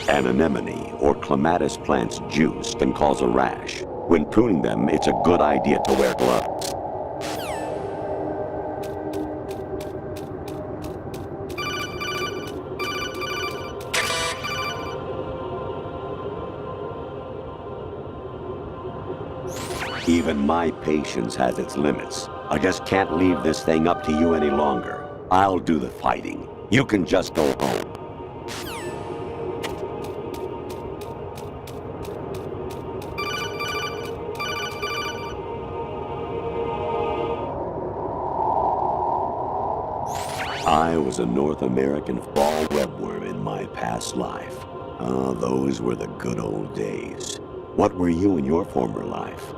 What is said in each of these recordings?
An anemone or clematis plant's juice can cause a rash. When pruning them, it's a good idea to wear gloves. Even my patience has its limits. I just can't leave this thing up to you any longer. I'll do the fighting. You can just go home. I was a North American fall webworm in my past life. Ah, those were the good old days. What were you in your former life?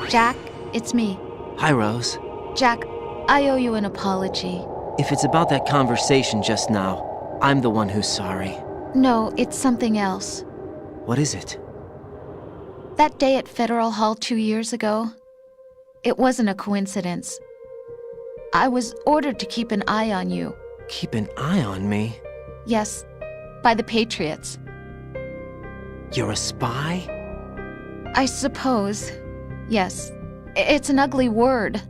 Jack, it's me. Hi, Rose. Jack, I owe you an apology. If it's about that conversation just now, I'm the one who's sorry. No, it's something else. What is it? That day at Federal Hall 2 years ago, it wasn't a coincidence. I was ordered to keep an eye on you. Keep an eye on me? Yes, by the Patriots. You're a spy? I suppose. Yes. It's an ugly word.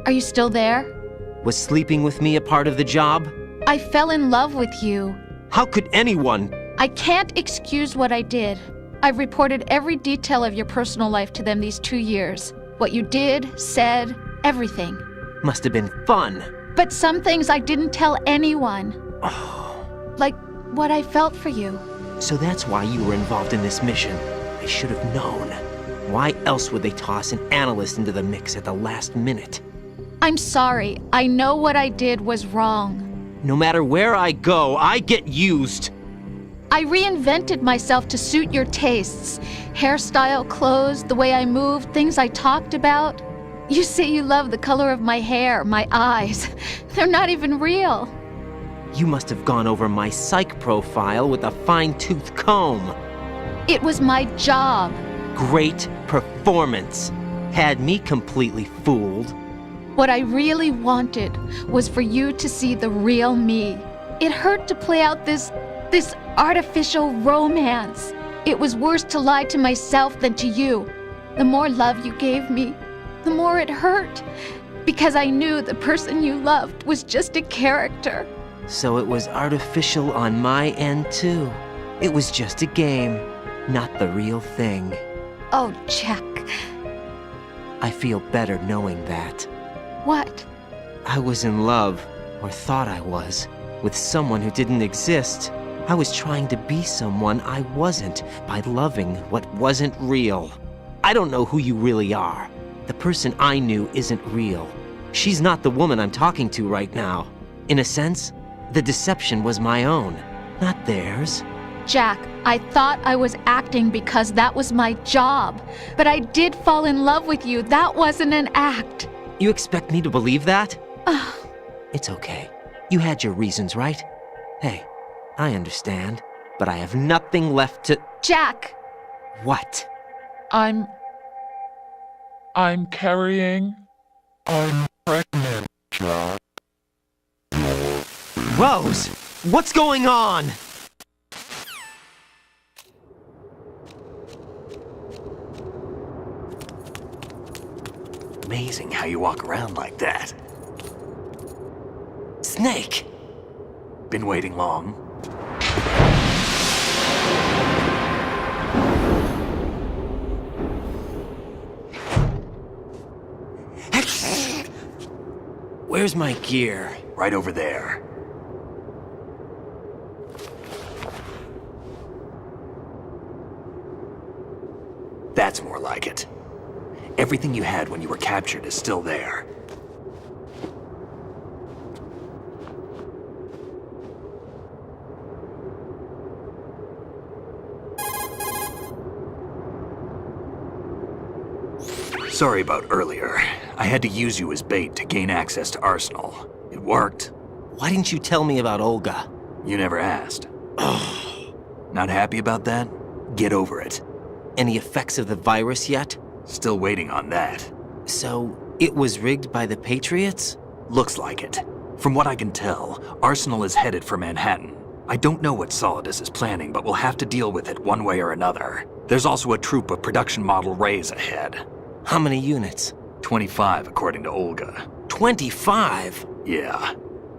Are you still there? Was sleeping with me a part of the job? I fell in love with you. How could anyone? I can't excuse what I did. I've reported every detail of your personal life to them these 2 years. What you did, said, everything. Must have been fun. But some things I didn't tell anyone. Like what I felt for you. So that's why you were involved in this mission. I should have known. Why else would they toss an analyst into the mix at the last minute? I'm sorry. I know what I did was wrong. No matter where I go, I get used. I reinvented myself to suit your tastes. Hairstyle, clothes, the way I moved, things I talked about. You say you love the color of my hair, my eyes. They're not even real. You must have gone over my psych profile with a fine-tooth comb. It was my job. Great performance. Had me completely fooled. What I really wanted was for you to see the real me. It hurt to play out this artificial romance. It was worse to lie to myself than to you. The more love you gave me, the more it hurt. Because I knew the person you loved was just a character. So it was artificial on my end too. It was just a game, not the real thing. Oh, Jack. I feel better knowing that. What? I was in love, or thought I was, with someone who didn't exist. I was trying to be someone I wasn't by loving what wasn't real. I don't know who you really are. The person I knew isn't real. She's not the woman I'm talking to right now. In a sense, the deception was my own, not theirs. Jack, I thought I was acting because that was my job. But I did fall in love with you. That wasn't an act. You expect me to believe that? It's okay. You had your reasons, right? Hey, I understand, but I have nothing left to... Jack! What? I'm carrying... I'm pregnant, Jack. Rose! What's going on? Amazing how you walk around like that. Snake! Been waiting long? Where's my gear? Right over there. That's more like it. Everything you had when you were captured is still there. Sorry about earlier. I had to use you as bait to gain access to Arsenal. It worked. Why didn't you tell me about Olga? You never asked. Not happy about that? Get over it. Any effects of the virus yet? Still waiting on that. So, it was rigged by the Patriots? Looks like it. From what I can tell, Arsenal is headed for Manhattan. I don't know what Solidus is planning, but we'll have to deal with it one way or another. There's also a troop of production model Rays ahead. How many units? 25, according to Olga. 25? Yeah.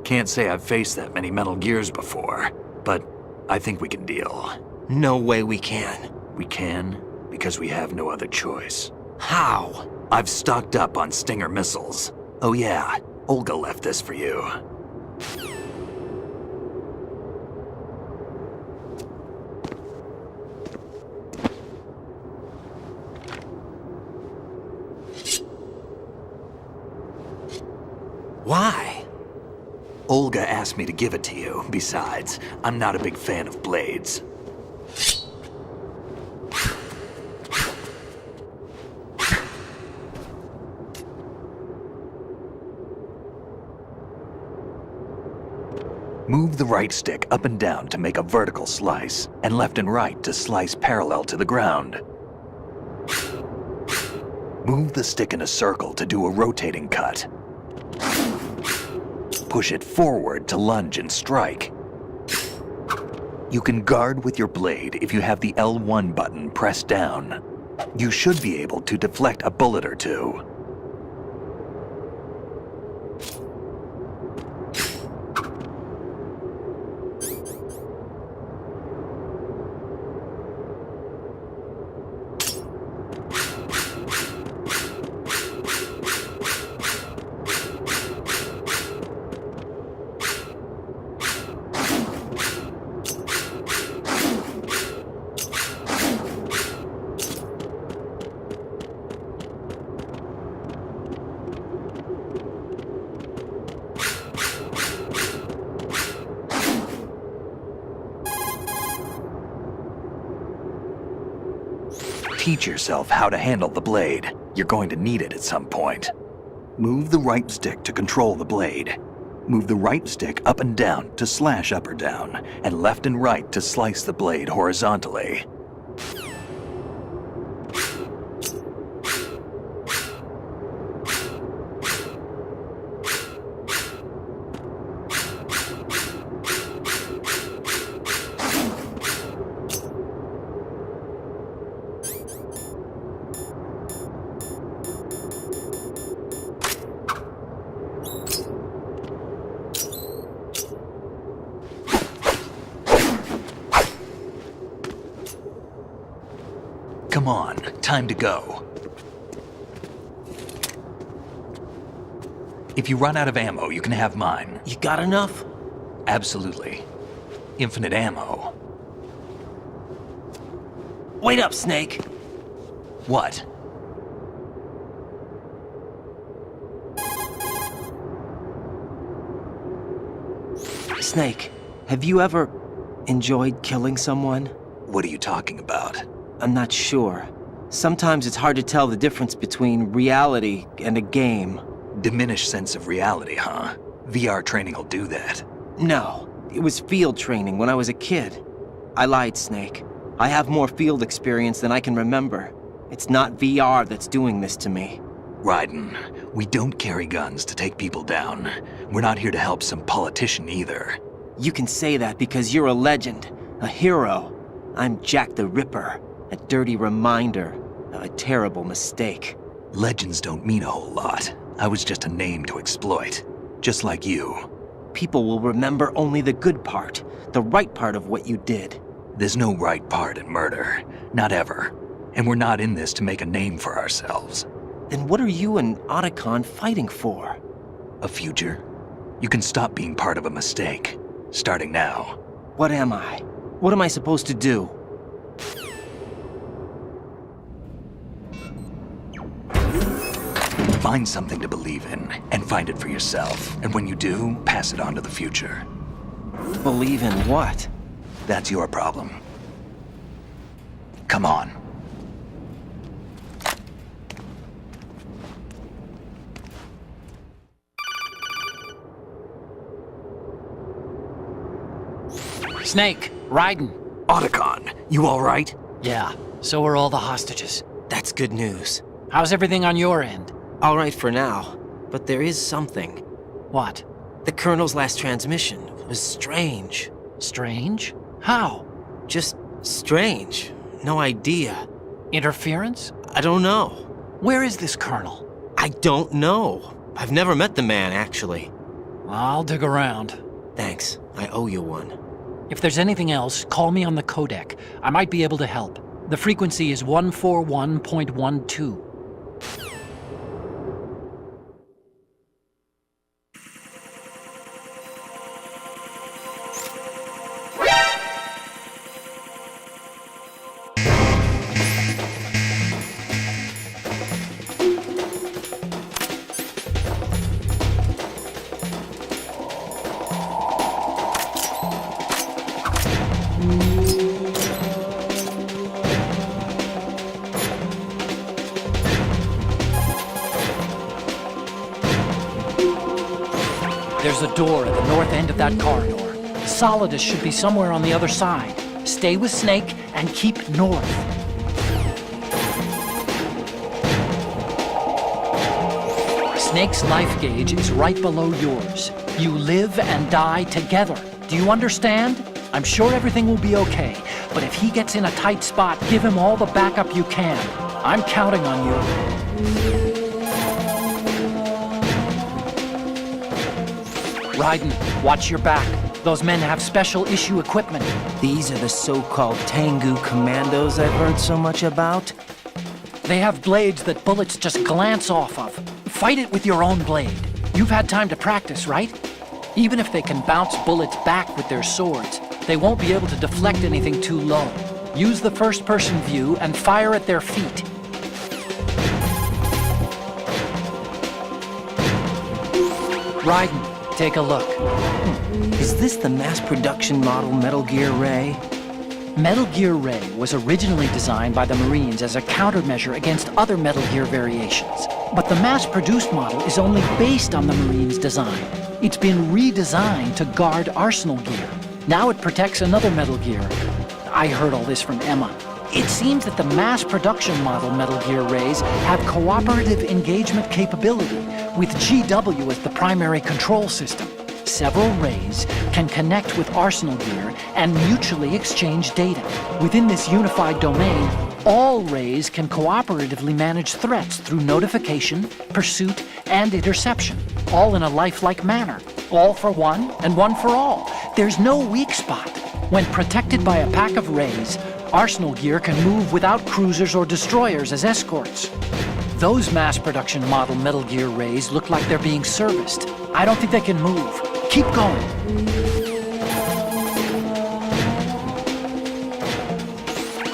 Can't say I've faced that many Metal Gears before, but I think we can deal. No way we can. We can, because we have no other choice. How? I've stocked up on Stinger missiles. Oh yeah, Olga left this for you. Why? Olga asked me to give it to you. Besides, I'm not a big fan of blades. Move the right stick up and down to make a vertical slice, and left and right to slice parallel to the ground. Move the stick in a circle to do a rotating cut. Push it forward to lunge and strike. You can guard with your blade if you have the L1 button pressed down. You should be able to deflect a bullet or two. Teach yourself how to handle the blade. You're going to need it at some point. Move the right stick to control the blade. Move the right stick up and down to slash up or down, and left and right to slice the blade horizontally. Come on, time to go. If you run out of ammo, you can have mine. You got enough? Absolutely. Infinite ammo. Wait up, Snake. What? Snake, have you ever enjoyed killing someone? What are you talking about? I'm not sure. Sometimes it's hard to tell the difference between reality and a game. Diminished sense of reality, huh? VR training will do that. No, it was field training when I was a kid. I lied, Snake. I have more field experience than I can remember. It's not VR that's doing this to me. Raiden, we don't carry guns to take people down. We're not here to help some politician either. You can say that because you're a legend, a hero. I'm Jack the Ripper, a dirty reminder of a terrible mistake. Legends don't mean a whole lot. I was just a name to exploit, just like you. People will remember only the good part, the right part of what you did. There's no right part in murder, not ever. And we're not in this to make a name for ourselves. Then what are you and Otacon fighting for? A future? You can stop being part of a mistake, starting now. What am I? What am I supposed to do? Find something to believe in, and find it for yourself. And when you do, pass it on to the future. Believe in what? That's your problem. Come on. Snake, Raiden. Otacon, you all right? Yeah, so are all the hostages. That's good news. How's everything on your end? All right for now, but there is something. What? The Colonel's last transmission was strange. Strange? How? Just strange. No idea. Interference? I don't know. Where is this Colonel? I don't know. I've never met the man, actually. I'll dig around. Thanks. I owe you one. If there's anything else, call me on the codec. I might be able to help. The frequency is 141.12. There's a door at the north end of that corridor. Solidus should be somewhere on the other side. Stay with Snake and keep north. Snake's life gauge is right below yours. You live and die together. Do you understand? I'm sure everything will be okay, but if he gets in a tight spot, give him all the backup you can. I'm counting on you. Raiden, watch your back. Those men have special issue equipment. These are the so-called Tengu commandos I've heard so much about? They have blades that bullets just glance off of. Fight it with your own blade. You've had time to practice, right? Even if they can bounce bullets back with their swords, they won't be able to deflect anything too low. Use the first-person view and fire at their feet. Raiden, take a look. Is this the mass production model Metal Gear Ray? Metal Gear Ray was originally designed by the Marines as a countermeasure against other Metal Gear variations. But the mass-produced model is only based on the Marines' design. It's been redesigned to guard Arsenal gear. Now it protects another Metal Gear. I heard all this from Emma. It seems that the mass production model Metal Gear Rays have cooperative engagement capability, with GW as the primary control system. Several Rays can connect with Arsenal gear and mutually exchange data. Within this unified domain, all Rays can cooperatively manage threats through notification, pursuit, and interception, all in a lifelike manner. All for one and one for all. There's no weak spot. When protected by a pack of Rays, Arsenal gear can move without cruisers or destroyers as escorts. Those mass production model Metal Gear Rays look like they're being serviced. I don't think they can move. Keep going.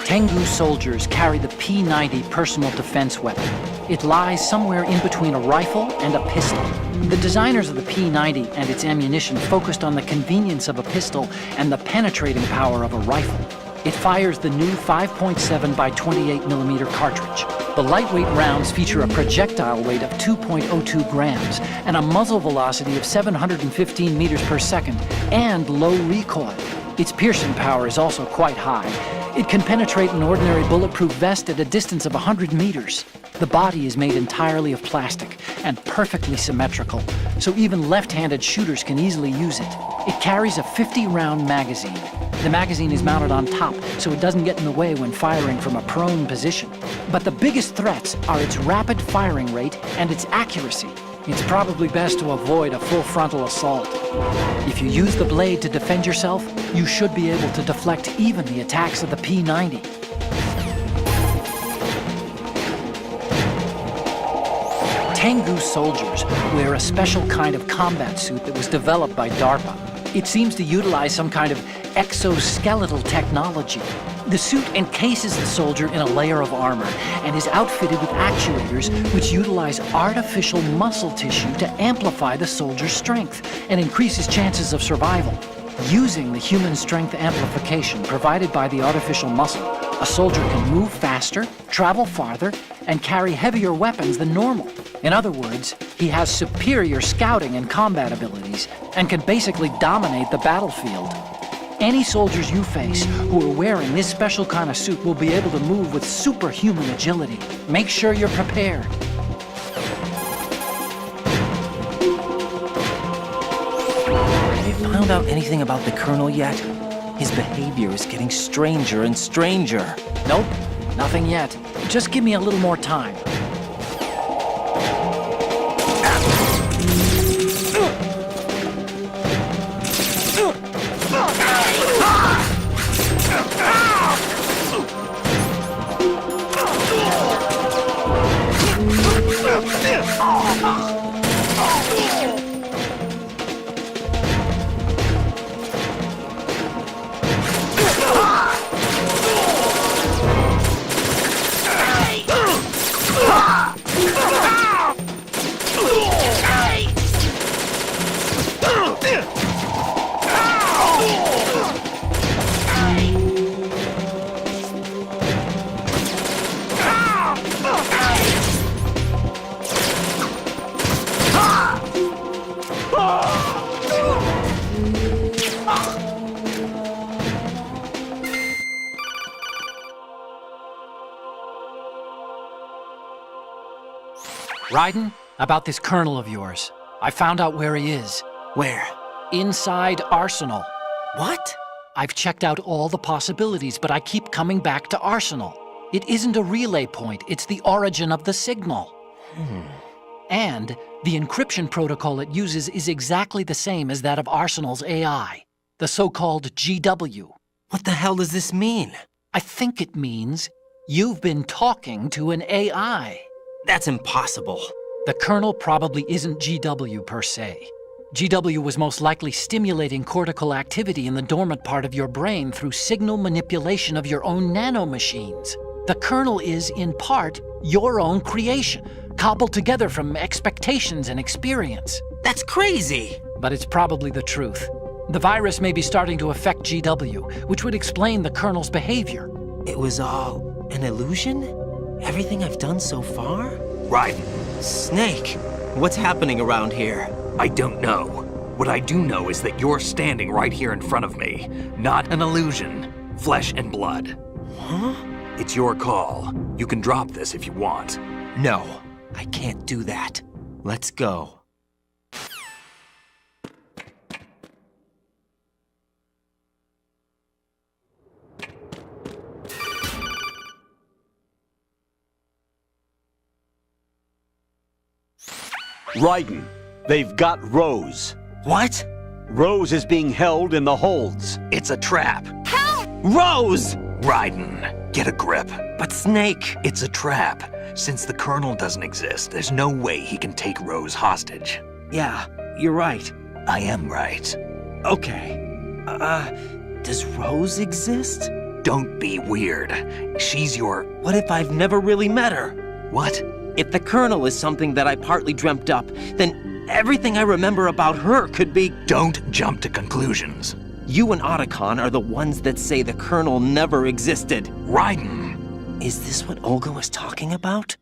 Tengu soldiers carry the P90 personal defense weapon. It lies somewhere in between a rifle and a pistol. The designers of the P90 and its ammunition focused on the convenience of a pistol and the penetrating power of a rifle. It fires the new 5.7 by 28 millimeter cartridge. The lightweight rounds feature a projectile weight of 2.02 grams and a muzzle velocity of 715 meters per second and low recoil. Its piercing power is also quite high. It can penetrate an ordinary bulletproof vest at a distance of 100 meters. The body is made entirely of plastic and perfectly symmetrical, so even left-handed shooters can easily use it. It carries a 50-round magazine. The magazine is mounted on top, so it doesn't get in the way when firing from a prone position. But the biggest threats are its rapid firing rate and its accuracy. It's probably best to avoid a full frontal assault. If you use the blade to defend yourself, you should be able to deflect even the attacks of the P90. Tengu soldiers wear a special kind of combat suit that was developed by DARPA. It seems to utilize some kind of exoskeletal technology. The suit encases the soldier in a layer of armor and is outfitted with actuators which utilize artificial muscle tissue to amplify the soldier's strength and increase his chances of survival. Using the human strength amplification provided by the artificial muscle, a soldier can move faster, travel farther, and carry heavier weapons than normal. In other words, he has superior scouting and combat abilities and can basically dominate the battlefield. Any soldiers you face who are wearing this special kind of suit will be able to move with superhuman agility. Make sure you're prepared. Have you found out anything about the Colonel yet? His behavior is getting stranger and stranger. Nope, nothing yet. Just give me a little more time. Raiden, about this colonel of yours. I found out where he is. Where? Inside Arsenal. What? I've checked out all the possibilities, but I keep coming back to Arsenal. It isn't a relay point, it's the origin of the signal. And the encryption protocol it uses is exactly the same as that of Arsenal's AI, the so-called GW. What the hell does this mean? I think it means you've been talking to an AI. That's impossible. The Colonel probably isn't GW per se. GW was most likely stimulating cortical activity in the dormant part of your brain through signal manipulation of your own nanomachines. The Colonel is, in part, your own creation, cobbled together from expectations and experience. That's crazy! But it's probably the truth. The virus may be starting to affect GW, which would explain the Colonel's behavior. It was all an illusion? Everything I've done so far? Raiden, Snake, what's happening around here? I don't know. What I do know is that you're standing right here in front of me. Not an illusion. Flesh and blood. Huh? It's your call. You can drop this if you want. No, I can't do that. Let's go. Raiden, they've got Rose. What? Rose is being held in the holds. It's a trap. Rose! Raiden, get a grip. But Snake... It's a trap. Since the Colonel doesn't exist, there's no way he can take Rose hostage. Yeah, you're right. I am right. Okay. Does Rose exist? Don't be weird. She's your... What if I've never really met her? What? If the Colonel is something that I partly dreamt up, then everything I remember about her could be... Don't jump to conclusions. You and Otacon are the ones that say the Colonel never existed. Raiden! Is this what Olga was talking about?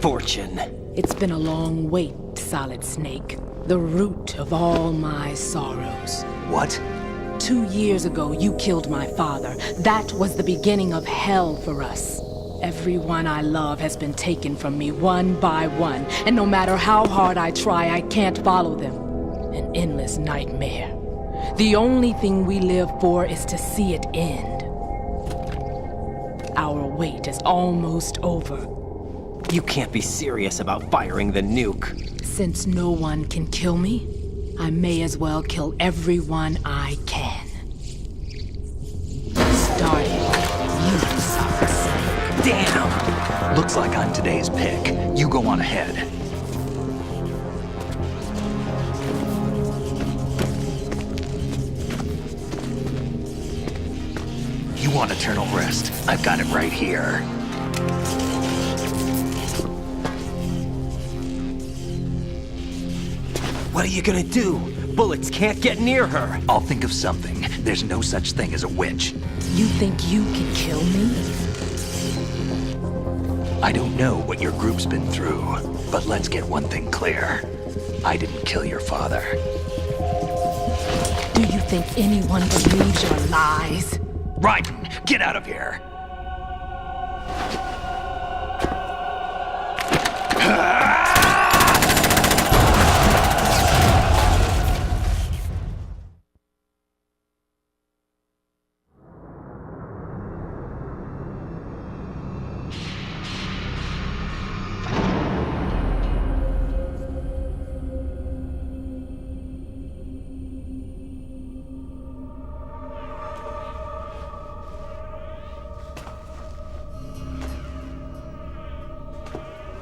Fortune. It's been a long wait, Solid Snake. The root of all my sorrows. What? 2 years ago, you killed my father. That was the beginning of hell for us. Everyone I love has been taken from me one by one, and no matter how hard I try, I can't follow them. An endless nightmare. The only thing we live for is to see it end. Our wait is almost over. You can't be serious about firing the nuke. Since no one can kill me, I may as well kill everyone I can. Starting with you, Solid Snake. Damn! Looks like I'm today's pick. You go on ahead. You want eternal rest? I've got it right here. What are you gonna do? Bullets can't get near her. I'll think of something. There's no such thing as a witch. You think you can kill me? I don't know what your group's been through, but let's get one thing clear. I didn't kill your father. Do you think anyone believes your lies? Raiden, get out of here!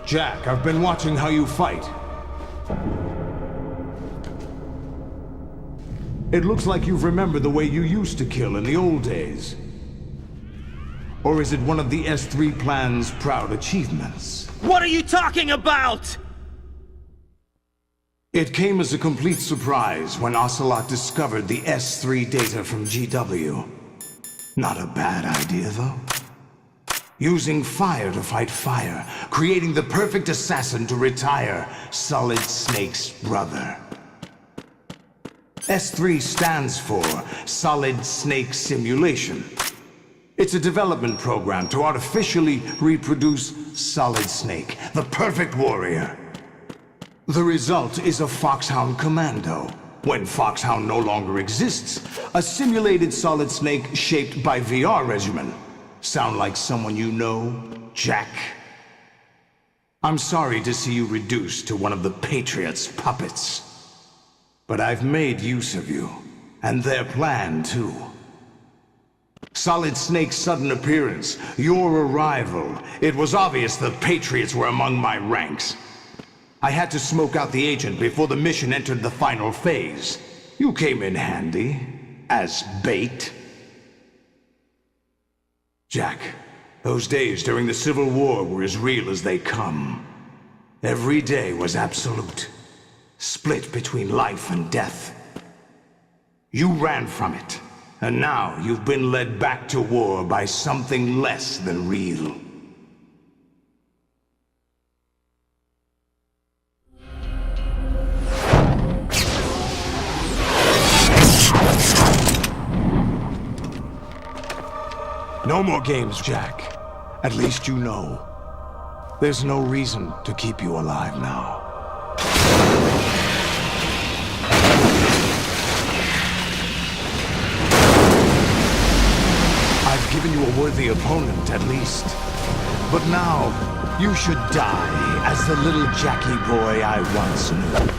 Jack, I've been watching how you fight. It looks like you've remembered the way you used to kill in the old days. Or is it one of the S3 plan's proud achievements? What are you talking about? It came as a complete surprise when Ocelot discovered the S3 data from GW. Not a bad idea, though. Using fire to fight fire, creating the perfect assassin to retire Solid Snake's brother. S3 stands for Solid Snake Simulation. It's a development program to artificially reproduce Solid Snake, the perfect warrior. The result is a Foxhound Commando. When Foxhound no longer exists, a simulated Solid Snake shaped by VR regimen. Sound like someone you know, Jack? I'm sorry to see you reduced to one of the Patriots' puppets. But I've made use of you, and their plan too. Solid Snake's sudden appearance, your arrival, it was obvious the Patriots were among my ranks. I had to smoke out the agent before the mission entered the final phase. You came in handy, as bait. Jack, those days during the Civil War were as real as they come. Every day was absolute, split between life and death. You ran from it, and now you've been led back to war by something less than real. No more games, Jack. At least you know. There's no reason to keep you alive now. I've given you a worthy opponent, at least. But now, you should die as the little Jackie boy I once knew.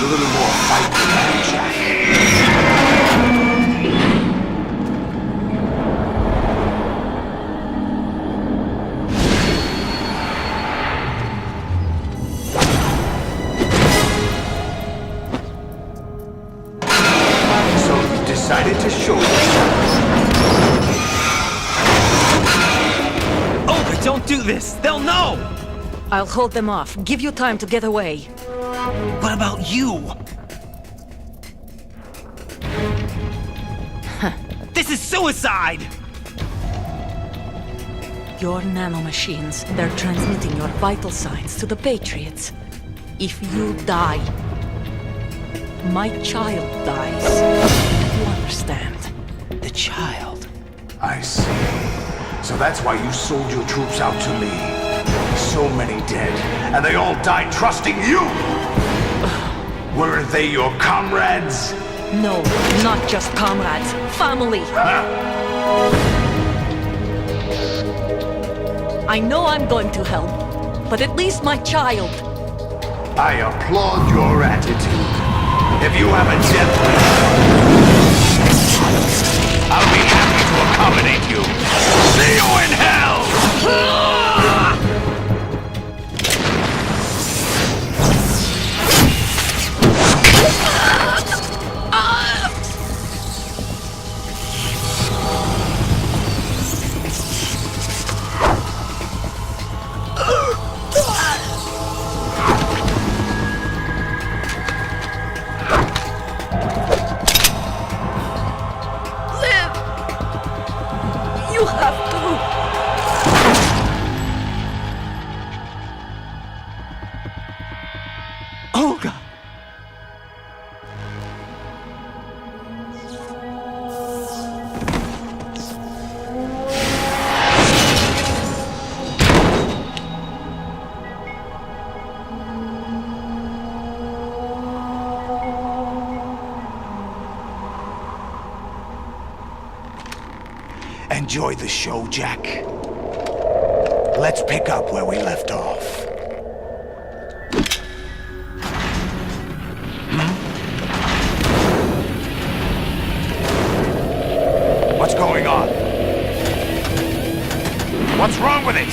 little more fight than that, Jack. So you decided to show yourself. Olga, don't do this! They'll know! I'll hold them off. Give you time to get away. What about you? This is suicide! Your nanomachines, they're transmitting your vital signs to the Patriots. If you die, my child dies. You understand? The child. I see. So that's why you sold your troops out to me. So many dead, and they all died trusting you! Weren't they your comrades? No, not just comrades. Family. I know I'm going to hell, but at least my child. I applaud your attitude. If you have a death wish, I'll be happy to accommodate you. See you in hell! You have to. Olga! Enjoy the show, Jack. Let's pick up where we left off. What's going on? What's wrong with it?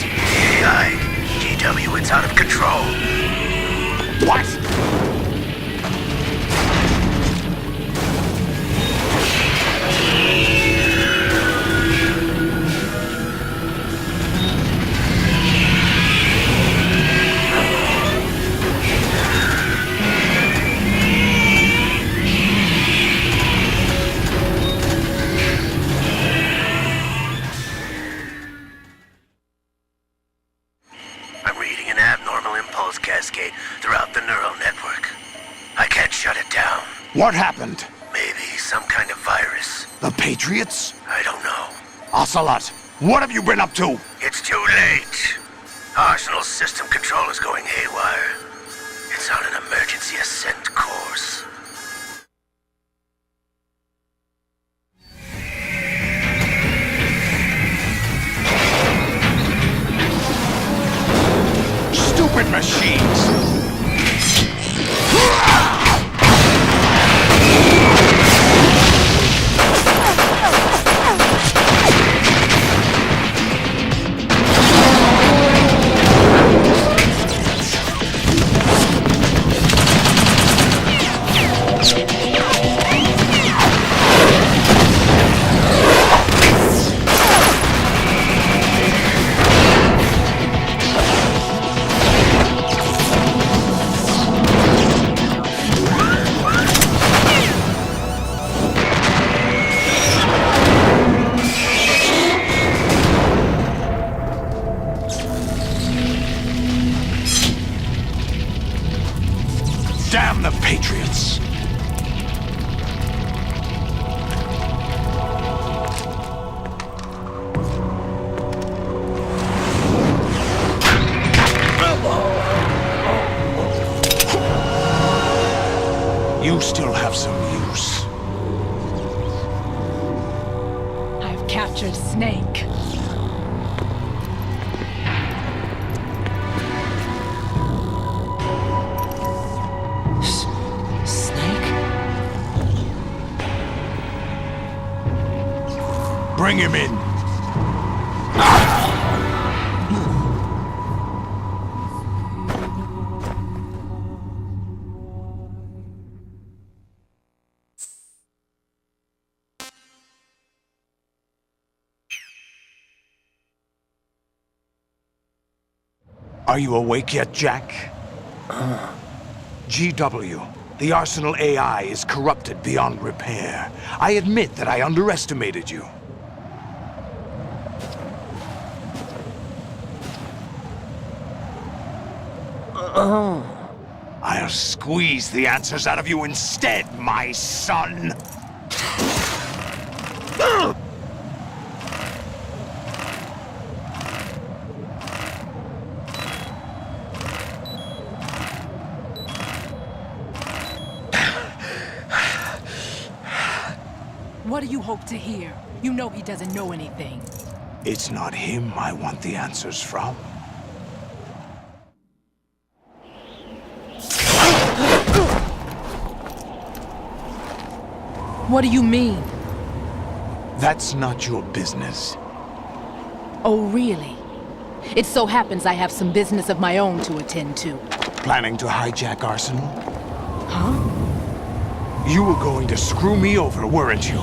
GW, it's out of control. What? I'm reading an abnormal impulse cascade throughout the neural network. I can't shut it down. What happened? Maybe some kind of virus. The Patriots? I don't know. Ocelot, what have you been up to? It's too late. Arsenal's system control is going haywire. It's on an emergency ascent course. Stupid machines! Damn the Patriots! You still have some use. I've captured Snake. Bring him in. Are you awake yet, Jack? GW, the Arsenal AI is corrupted beyond repair. I admit that I underestimated you. I'll squeeze the answers out of you instead, my son! What do you hope to hear? You know he doesn't know anything. It's not him I want the answers from. What do you mean? That's not your business. Oh, really? It so happens I have some business of my own to attend to. Planning to hijack Arsenal? Huh? You were going to screw me over, weren't you?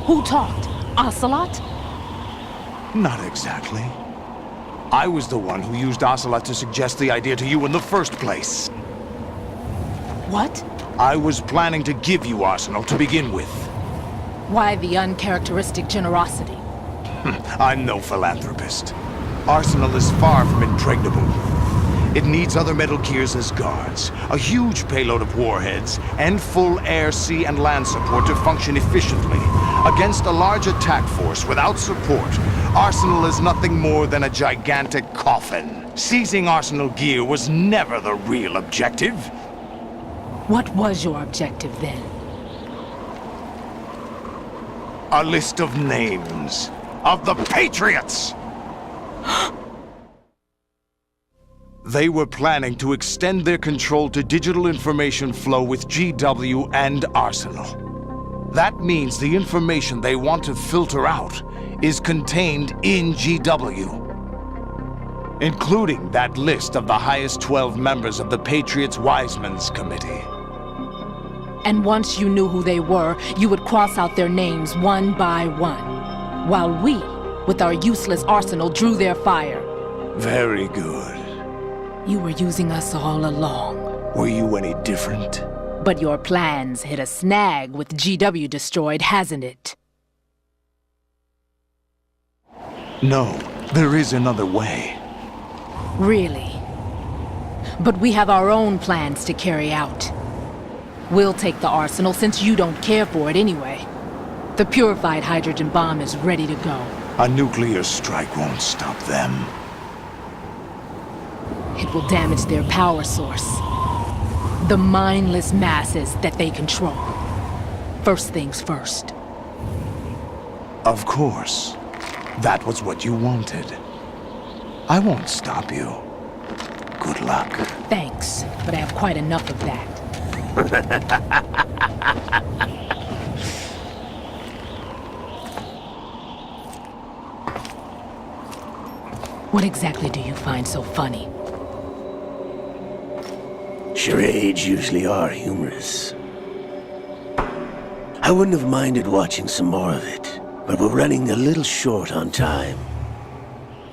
Who talked? Ocelot? Not exactly. I was the one who used Ocelot to suggest the idea to you in the first place. What? I was planning to give you Arsenal to begin with. Why the uncharacteristic generosity? I'm no philanthropist. Arsenal is far from impregnable. It needs other Metal Gears as guards, a huge payload of warheads, and full air, sea, and land support to function efficiently. Against a large attack force without support, Arsenal is nothing more than a gigantic coffin. Seizing Arsenal gear was never the real objective. What was your objective then? A list of names of the Patriots! They were planning to extend their control to digital information flow with GW and Arsenal. That means the information they want to filter out is contained in GW, including that list of the highest 12 members of the Patriots Wiseman's Committee. And once you knew who they were, you would cross out their names one by one, while we, with our useless arsenal, drew their fire. Very good. You were using us all along. Were you any different? But your plans hit a snag with GW destroyed, hasn't it? No, there is another way. Really? But we have our own plans to carry out. We'll take the arsenal since you don't care for it anyway. The purified hydrogen bomb is ready to go. A nuclear strike won't stop them. It will damage their power source. The mindless masses that they control. First things first. Of course. That was what you wanted. I won't stop you. Good luck. Thanks, but I have quite enough of that. What exactly do you find so funny? Charades usually are humorous. I wouldn't have minded watching some more of it, but we're running a little short on time.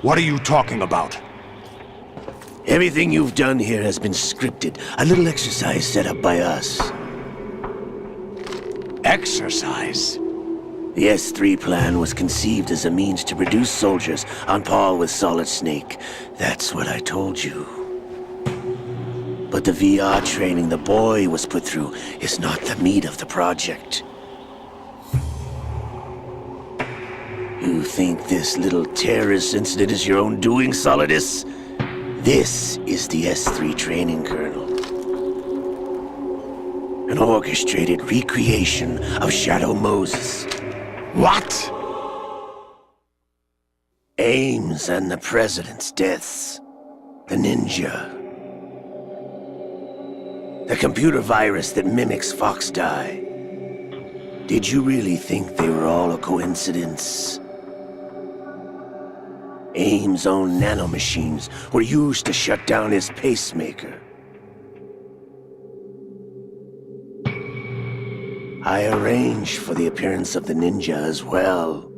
What are you talking about? Everything you've done here has been scripted, a little exercise set up by us. Exercise? The S3 plan was conceived as a means to produce soldiers on par with Solid Snake. That's what I told you. But the VR training the boy was put through is not the meat of the project. You think this little terrorist incident is your own doing, Solidus? This is the S3 training kernel. An orchestrated recreation of Shadow Moses. What? Ames and the President's deaths. The ninja. The computer virus that mimics Fox Die. Did you really think they were all a coincidence? AIM's own nanomachines were used to shut down his pacemaker. I arranged for the appearance of the ninja as well.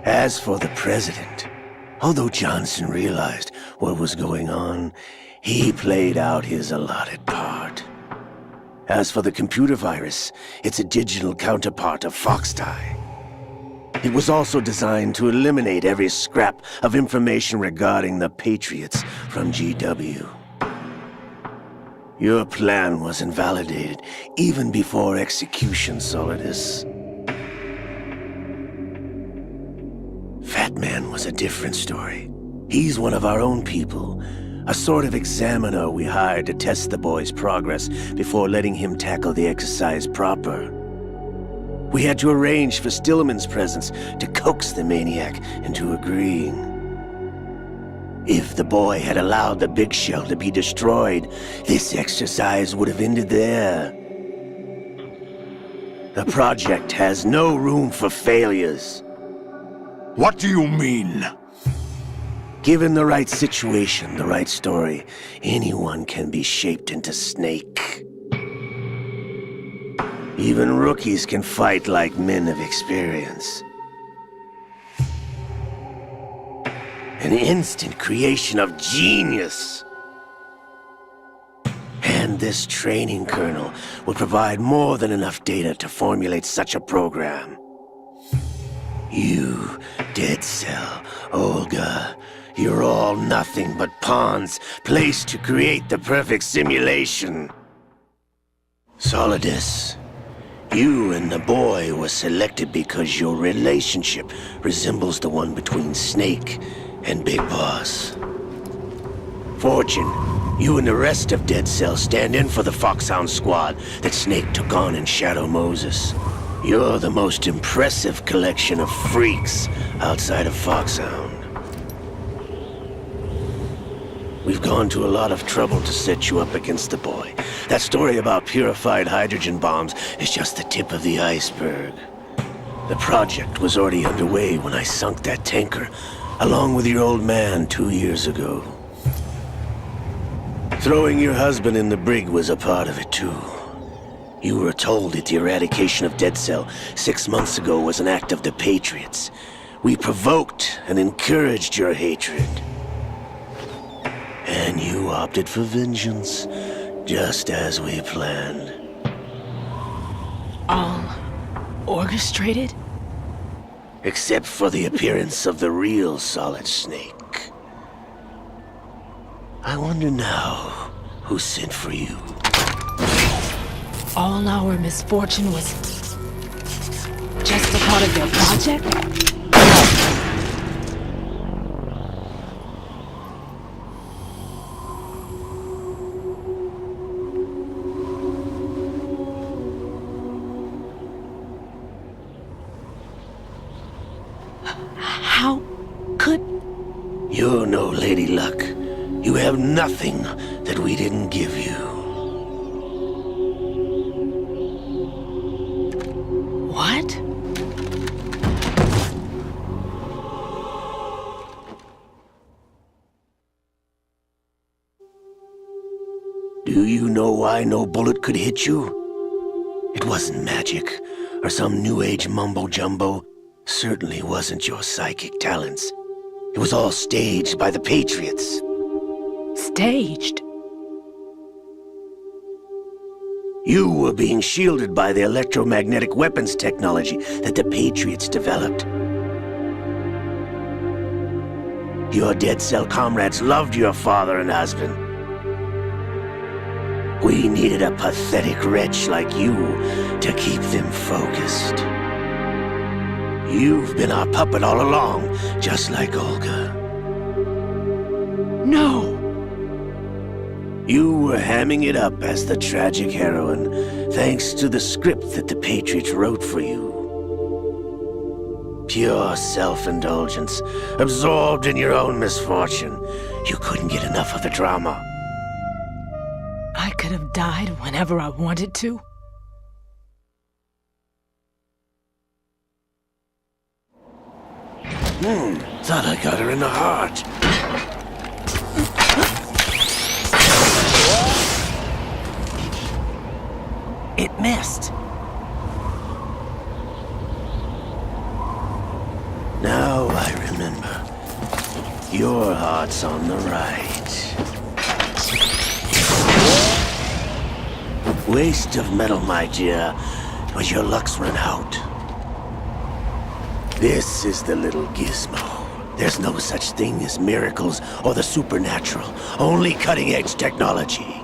As for the president, although Johnson realized what was going on, he played out his allotted part. As for the computer virus, it's a digital counterpart of Foxdie. It was also designed to eliminate every scrap of information regarding the Patriots from GW. Your plan was invalidated even before execution, Solidus. Fat Man was a different story. He's one of our own people, a sort of examiner we hired to test the boy's progress before letting him tackle the exercise proper. We had to arrange for Stillman's presence to coax the maniac into agreeing. If the boy had allowed the big shell to be destroyed, this exercise would have ended there. The project has no room for failures. What do you mean? Given the right situation, the right story, anyone can be shaped into Snake. Even rookies can fight like men of experience. An instant creation of genius. And this training kernel would provide more than enough data to formulate such a program. You, Dead Cell, Olga, you're all nothing but pawns placed to create the perfect simulation. Solidus, you and the boy were selected because your relationship resembles the one between Snake and Big Boss. Fortune, you and the rest of Dead Cell stand in for the Foxhound squad that Snake took on in Shadow Moses. You're the most impressive collection of freaks outside of Foxhound. We've gone to a lot of trouble to set you up against the boy. That story about purified hydrogen bombs is just the tip of the iceberg. The project was already underway when I sunk that tanker, along with your old man 2 years ago. Throwing your husband in the brig was a part of it too. You were told that the eradication of Dead Cell 6 months ago was an act of the Patriots. We provoked and encouraged your hatred. And you opted for vengeance, just as we planned. All orchestrated? Except for the appearance of the real Solid Snake. I wonder now who sent for you. All our misfortune was just a part of their project? How could... You're no Lady Luck. You have nothing that we didn't give you. What? Do you know why no bullet could hit you? It wasn't magic, or some new age mumbo-jumbo. Certainly wasn't your psychic talents. It was all staged by the Patriots. Staged? You were being shielded by the electromagnetic weapons technology that the Patriots developed. Your Dead Cell comrades loved your father and husband. We needed a pathetic wretch like you to keep them focused. You've been our puppet all along, just like Olga. No! You were hamming it up as the tragic heroine, thanks to the script that the Patriots wrote for you. Pure self-indulgence, absorbed in your own misfortune. You couldn't get enough of the drama. I could have died whenever I wanted to. Thought I got her in the heart. It missed. Now I remember. Your heart's on the right. Waste of metal, my dear, but your luck's run out. This is the little gizmo. There's no such thing as miracles or the supernatural, only cutting-edge technology.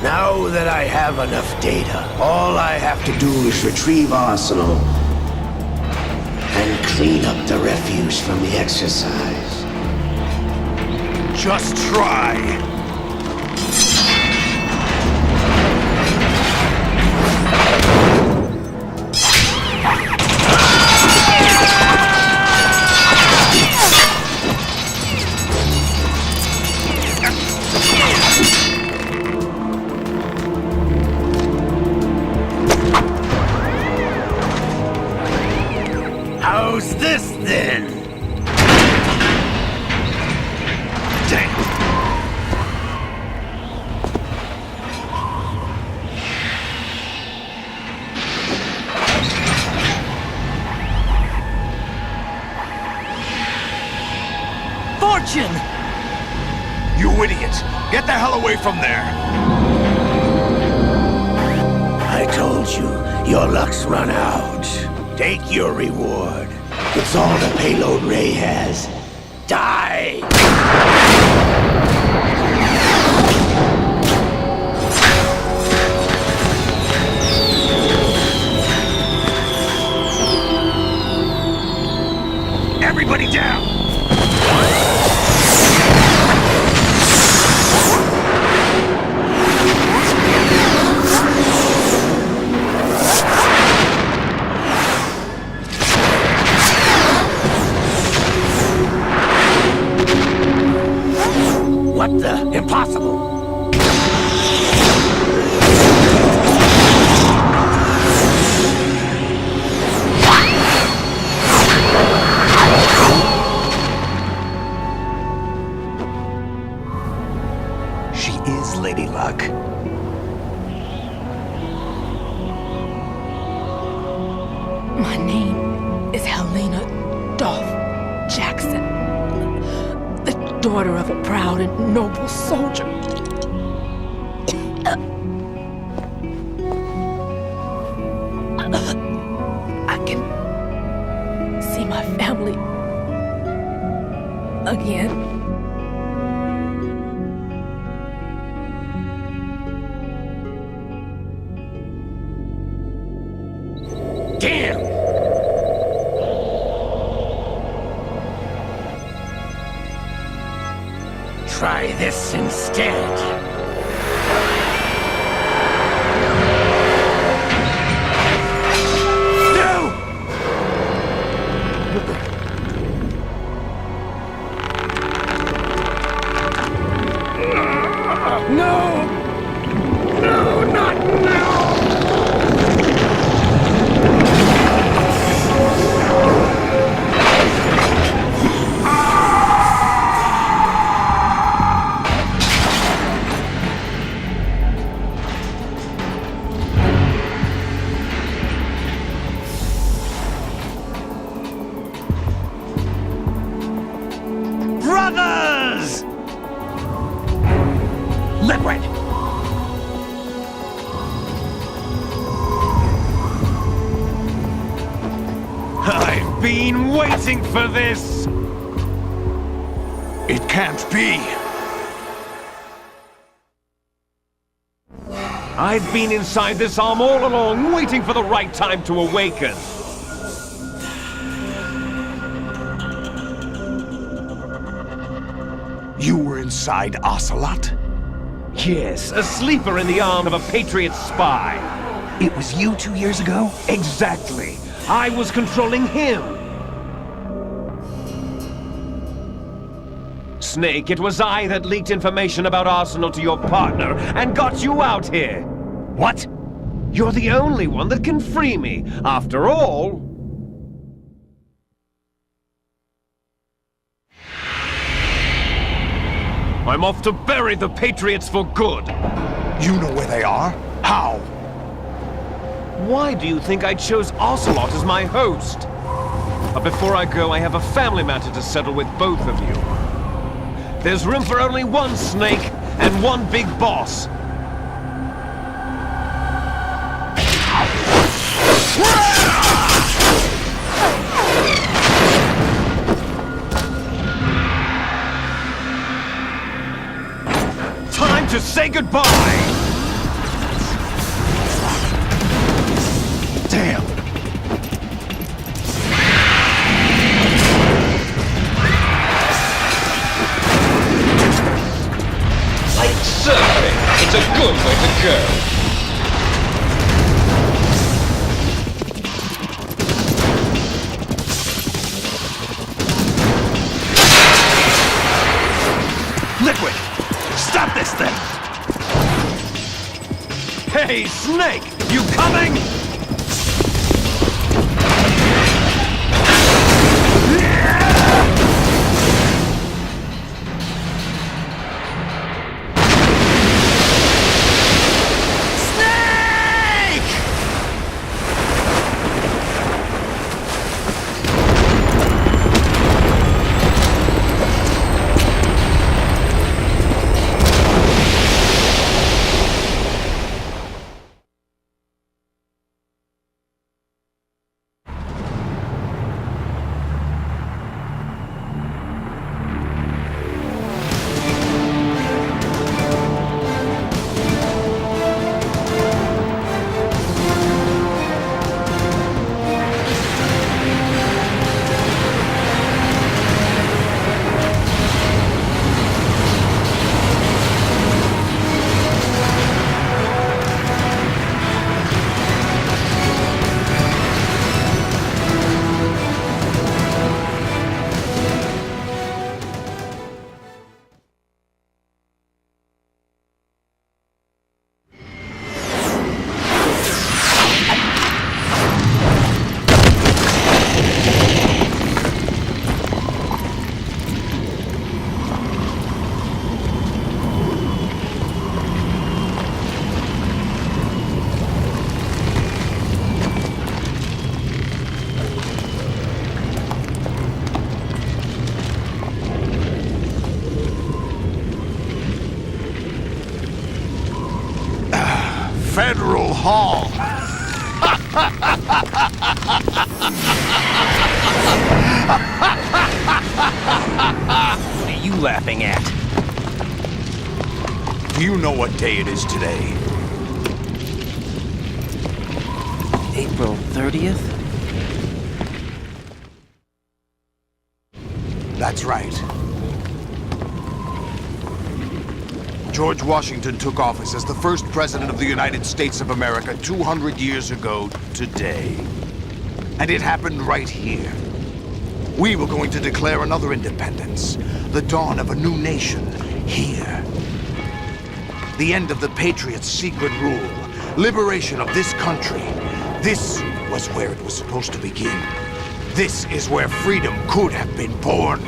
Now that I have enough data, all I have to do is retrieve Arsenal and clean up the refuse from the exercise. Just try. How's this then? Damn. Fortune! You idiot! Get the hell away from there! I told you, your luck's run out. Take your reward. It's all the payload Ray has. Die! Everybody down! What the? Impossible! She is Lady Luck. My name is Helena Dolph Jackson, the daughter of a proud and noble soldier. I can see my family again. Damn! Try this instead. been waiting for this! It can't be! I've been inside this arm all along, waiting for the right time to awaken. You were inside Ocelot? Yes, a sleeper in the arm of a Patriot spy. It was you 2 years ago? Exactly. I was controlling him. Snake, it was I that leaked information about Arsenal to your partner and got you out here. What? You're the only one that can free me. After all... I'm off to bury the Patriots for good. You know where they are? How? Why do you think I chose Ocelot as my host? But before I go, I have a family matter to settle with both of you. There's room for only one Snake and one big boss. Time to say goodbye! Damn! Like surfing, it's a good way to go. Liquid! Stop this thing! Hey, Snake! You coming? Federal Hall. What are you laughing at? Do you know what day it is today? April 30th? That's right. George Washington took office as the first president of the United States of America 200 years ago today. And it happened right here. We were going to declare another independence, the dawn of a new nation, here. The end of the Patriots' secret rule, liberation of this country. This was where it was supposed to begin. This is where freedom could have been born.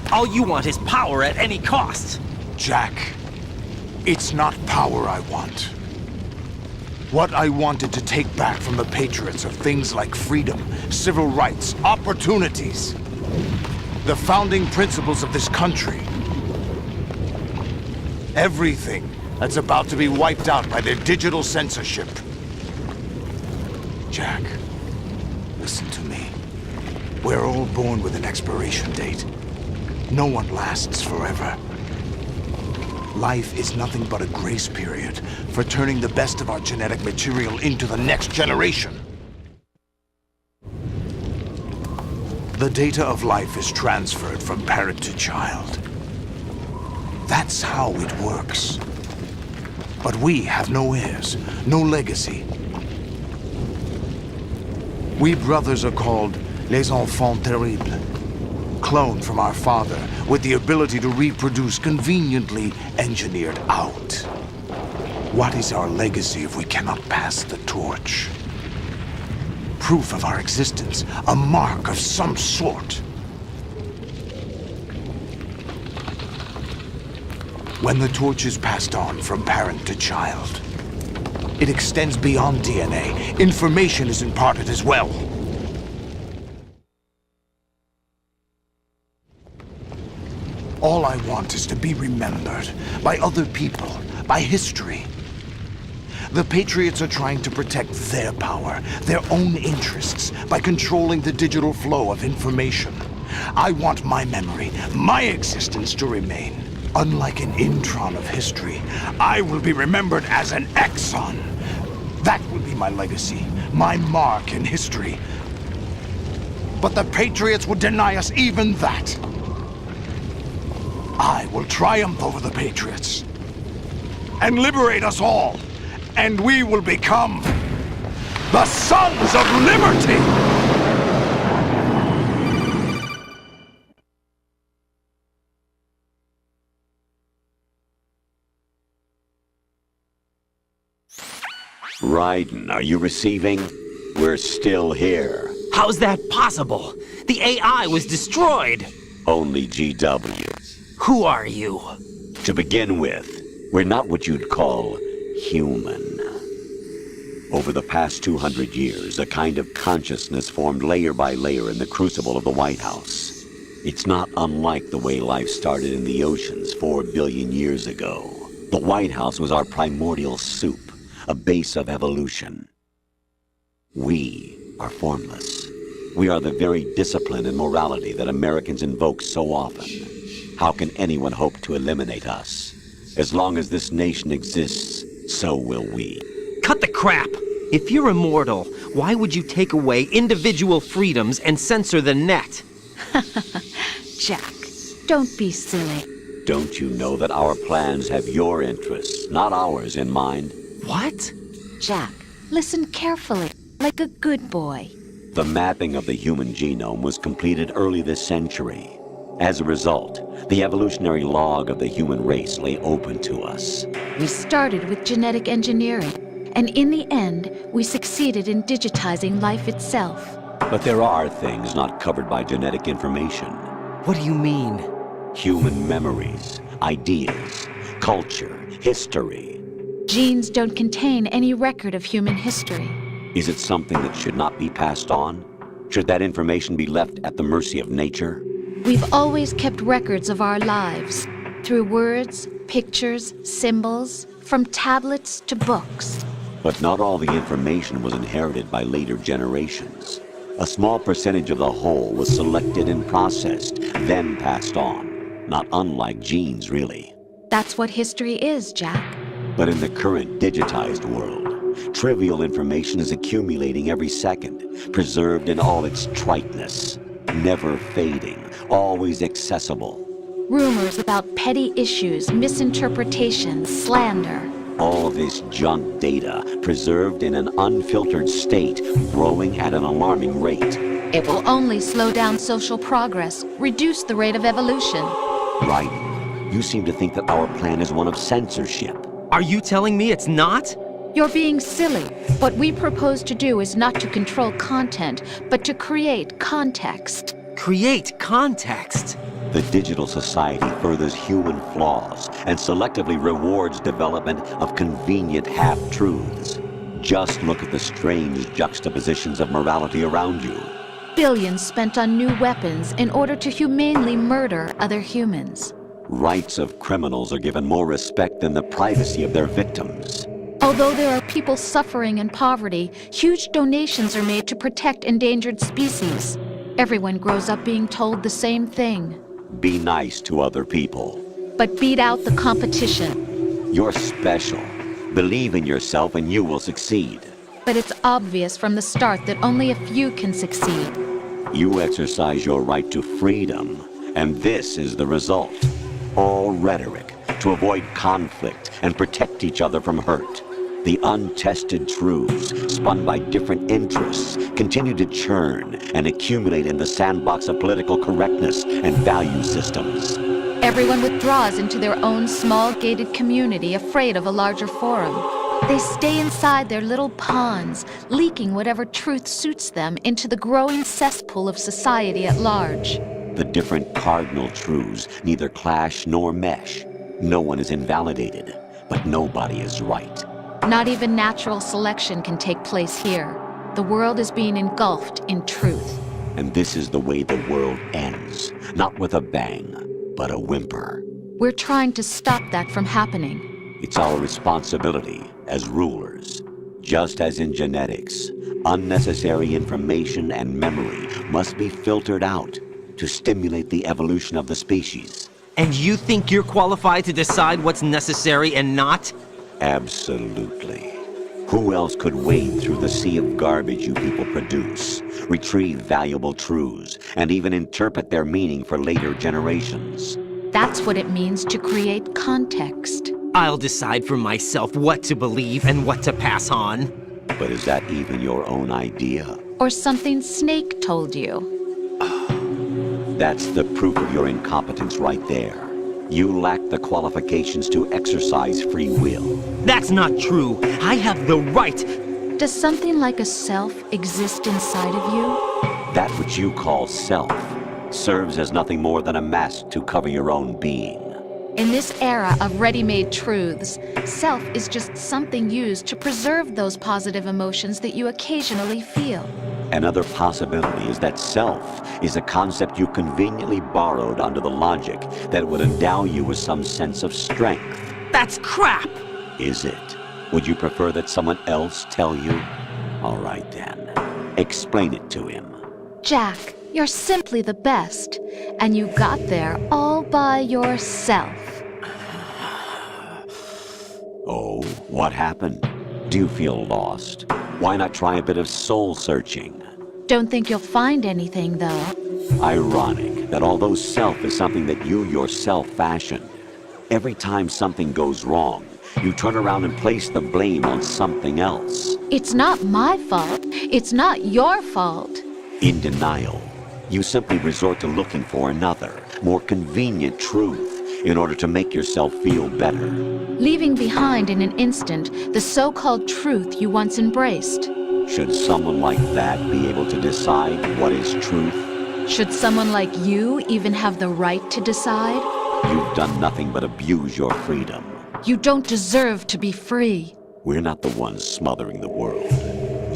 All you want is power at any cost. Jack, it's not power I want. What I wanted to take back from the Patriots are things like freedom, civil rights, opportunities. The founding principles of this country. Everything that's about to be wiped out by their digital censorship. Jack, listen to me. We're all born with an expiration date. No one lasts forever. Life is nothing but a grace period for turning the best of our genetic material into the next generation. The data of life is transferred from parent to child. That's how it works. But we have no heirs, no legacy. We brothers are called les enfants terribles, cloned from our father with the ability to reproduce conveniently engineered out. What is our legacy if we cannot pass the torch? Proof of our existence, a mark of some sort. When the torch is passed on from parent to child, it extends beyond DNA. Information is imparted as well. All I want is to be remembered by other people, by history. The Patriots are trying to protect their power, their own interests, by controlling the digital flow of information. I want my memory, my existence to remain. Unlike an intron of history, I will be remembered as an exon. That will be my legacy, my mark in history. But the Patriots would deny us even that. I will triumph over the Patriots and liberate us all, and we will become the Sons of Liberty! Raiden, are you receiving? We're still here. How's that possible? The AI was destroyed! Only GW. Who are you? To begin with, we're not what you'd call human. Over the past 200 years, a kind of consciousness formed layer by layer in the crucible of the White House. It's not unlike the way life started in the oceans 4 billion years ago. The White House was our primordial soup, a base of evolution. We are formless. We are the very discipline and morality that Americans invoke so often. How can anyone hope to eliminate us? As long as this nation exists, so will we. Cut the crap! If you're immortal, why would you take away individual freedoms and censor the net? Jack, don't be silly. Don't you know that our plans have your interests, not ours, in mind? What? Jack, listen carefully, like a good boy. The mapping of the human genome was completed early this century. As a result, the evolutionary log of the human race lay open to us. We started with genetic engineering, and in the end, we succeeded in digitizing life itself. But there are things not covered by genetic information. What do you mean? Human memories, ideas, culture, history. Genes don't contain any record of human history. Is it something that should not be passed on? Should that information be left at the mercy of nature? We've always kept records of our lives, through words, pictures, symbols, from tablets to books. But not all the information was inherited by later generations. A small percentage of the whole was selected and processed, then passed on. Not unlike genes, really. That's what history is, Jack. But in the current digitized world, trivial information is accumulating every second, preserved in all its triteness, never fading, always accessible. Rumors about petty issues, misinterpretations, slander. All this junk data, preserved in an unfiltered state, growing at an alarming rate. It will only slow down social progress, reduce the rate of evolution. Right. You seem to think that our plan is one of censorship. Are you telling me it's not? You're being silly. What we propose to do is not to control content, but to create context. Create context? The digital society furthers human flaws and selectively rewards development of convenient half-truths. Just look at the strange juxtapositions of morality around you. Billions spent on new weapons in order to humanely murder other humans. Rights of criminals are given more respect than the privacy of their victims. Although there are people suffering in poverty, huge donations are made to protect endangered species. Everyone grows up being told the same thing. Be nice to other people. But beat out the competition. You're special. Believe in yourself and you will succeed. But it's obvious from the start that only a few can succeed. You exercise your right to freedom, and this is the result. All rhetoric to avoid conflict and protect each other from hurt. The untested truths, spun by different interests, continue to churn and accumulate in the sandbox of political correctness and value systems. Everyone withdraws into their own small gated community, afraid of a larger forum. They stay inside their little ponds, leaking whatever truth suits them into the growing cesspool of society at large. The different cardinal truths neither clash nor mesh. No one is invalidated, but nobody is right. Not even natural selection can take place here. The world is being engulfed in truth. And this is the way the world ends, not with a bang, but a whimper. We're trying to stop that from happening. It's our responsibility as rulers. Just as in genetics, unnecessary information and memory must be filtered out to stimulate the evolution of the species. And you think you're qualified to decide what's necessary and not? Absolutely. Who else could wade through the sea of garbage you people produce, retrieve valuable truths, and even interpret their meaning for later generations? That's what it means to create context. I'll decide for myself what to believe and what to pass on. But is that even your own idea? Or something Snake told you? That's the proof of your incompetence right there. You lack the qualifications to exercise free will. That's not true. I have the right. Does something like a self exist inside of you? That which you call self serves as nothing more than a mask to cover your own being. In this era of ready-made truths, self is just something used to preserve those positive emotions that you occasionally feel. Another possibility is that self is a concept you conveniently borrowed under the logic that would endow you with some sense of strength. That's crap! Is it? Would you prefer that someone else tell you? All right then. Explain it to him. Jack, you're simply the best, and you got there all by yourself. Oh, what happened? Do you feel lost? Why not try a bit of soul searching? Don't think you'll find anything, though. Ironic that although self is something that you yourself fashioned, every time something goes wrong, you turn around and place the blame on something else. It's not my fault. It's not your fault. In denial, you simply resort to looking for another, more convenient truth in order to make yourself feel better. Leaving behind in an instant the so-called truth you once embraced. Should someone like that be able to decide what is truth? Should someone like you even have the right to decide? You've done nothing but abuse your freedom. You don't deserve to be free. We're not the ones smothering the world.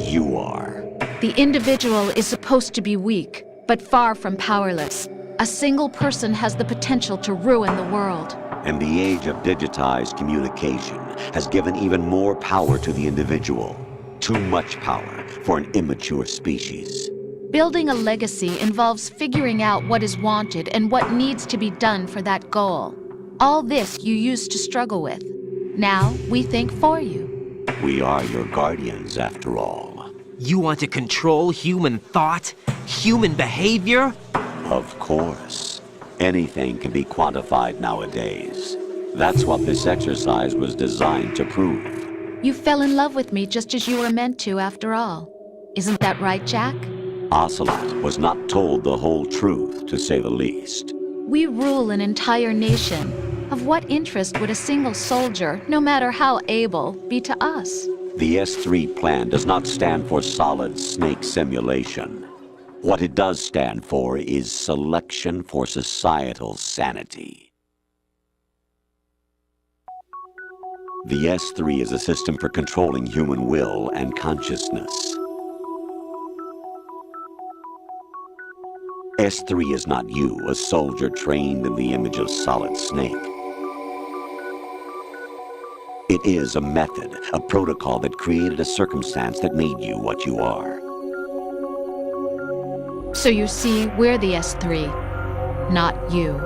You are. The individual is supposed to be weak, but far from powerless. A single person has the potential to ruin the world. And the age of digitized communication has given even more power to the individual. Too much power for an immature species. Building a legacy involves figuring out what is wanted and what needs to be done for that goal. All this you used to struggle with. Now we think for you. We are your guardians, after all. You want to control human thought? Human behavior? Of course. Anything can be quantified nowadays. That's what this exercise was designed to prove. You fell in love with me just as you were meant to, after all. Isn't that right, Jack? Ocelot was not told the whole truth, to say the least. We rule an entire nation. Of what interest would a single soldier, no matter how able, be to us? The S3 plan does not stand for Solid Snake Simulation. What it does stand for is Selection for Societal Sanity. The S3 is a system for controlling human will and consciousness. S3 is not you, a soldier trained in the image of Solid Snake. It is a method, a protocol that created a circumstance that made you what you are. So you see, we're the S3, not you.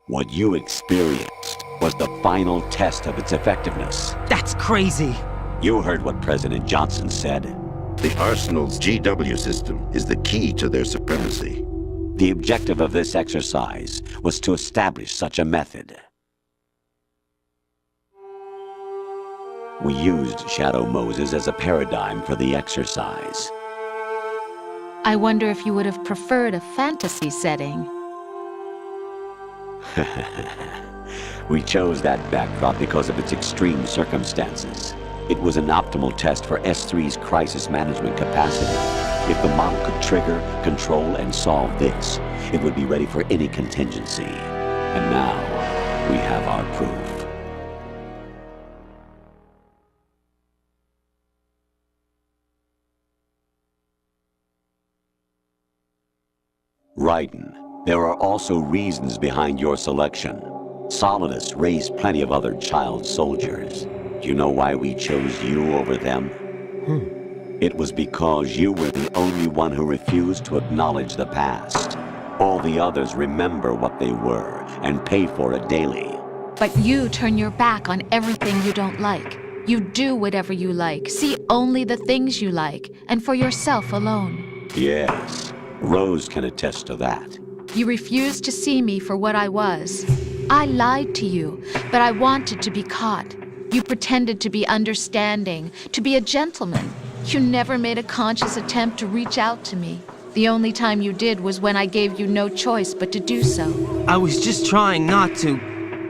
What you experienced was the final test of its effectiveness. That's crazy! You heard what President Johnson said. The Arsenal's GW system is the key to their supremacy. The objective of this exercise was to establish such a method. We used Shadow Moses as a paradigm for the exercise. I wonder if you would have preferred a fantasy setting. We chose that backdrop because of its extreme circumstances. It was an optimal test for S3's crisis management capacity. If the model could trigger, control, and solve this, it would be ready for any contingency. And now, we have our proof. Raiden, there are also reasons behind your selection. Solidus raised plenty of other child soldiers. Do you know why we chose you over them? It was because you were the only one who refused to acknowledge the past. All the others remember what they were and pay for it daily. But you turn your back on everything you don't like. You do whatever you like, see only the things you like, and for yourself alone. Yes, Rose can attest to that. You refused to see me for what I was. I lied to you, but I wanted to be caught. You pretended to be understanding, to be a gentleman. You never made a conscious attempt to reach out to me. The only time you did was when I gave you no choice but to do so. I was just trying not to...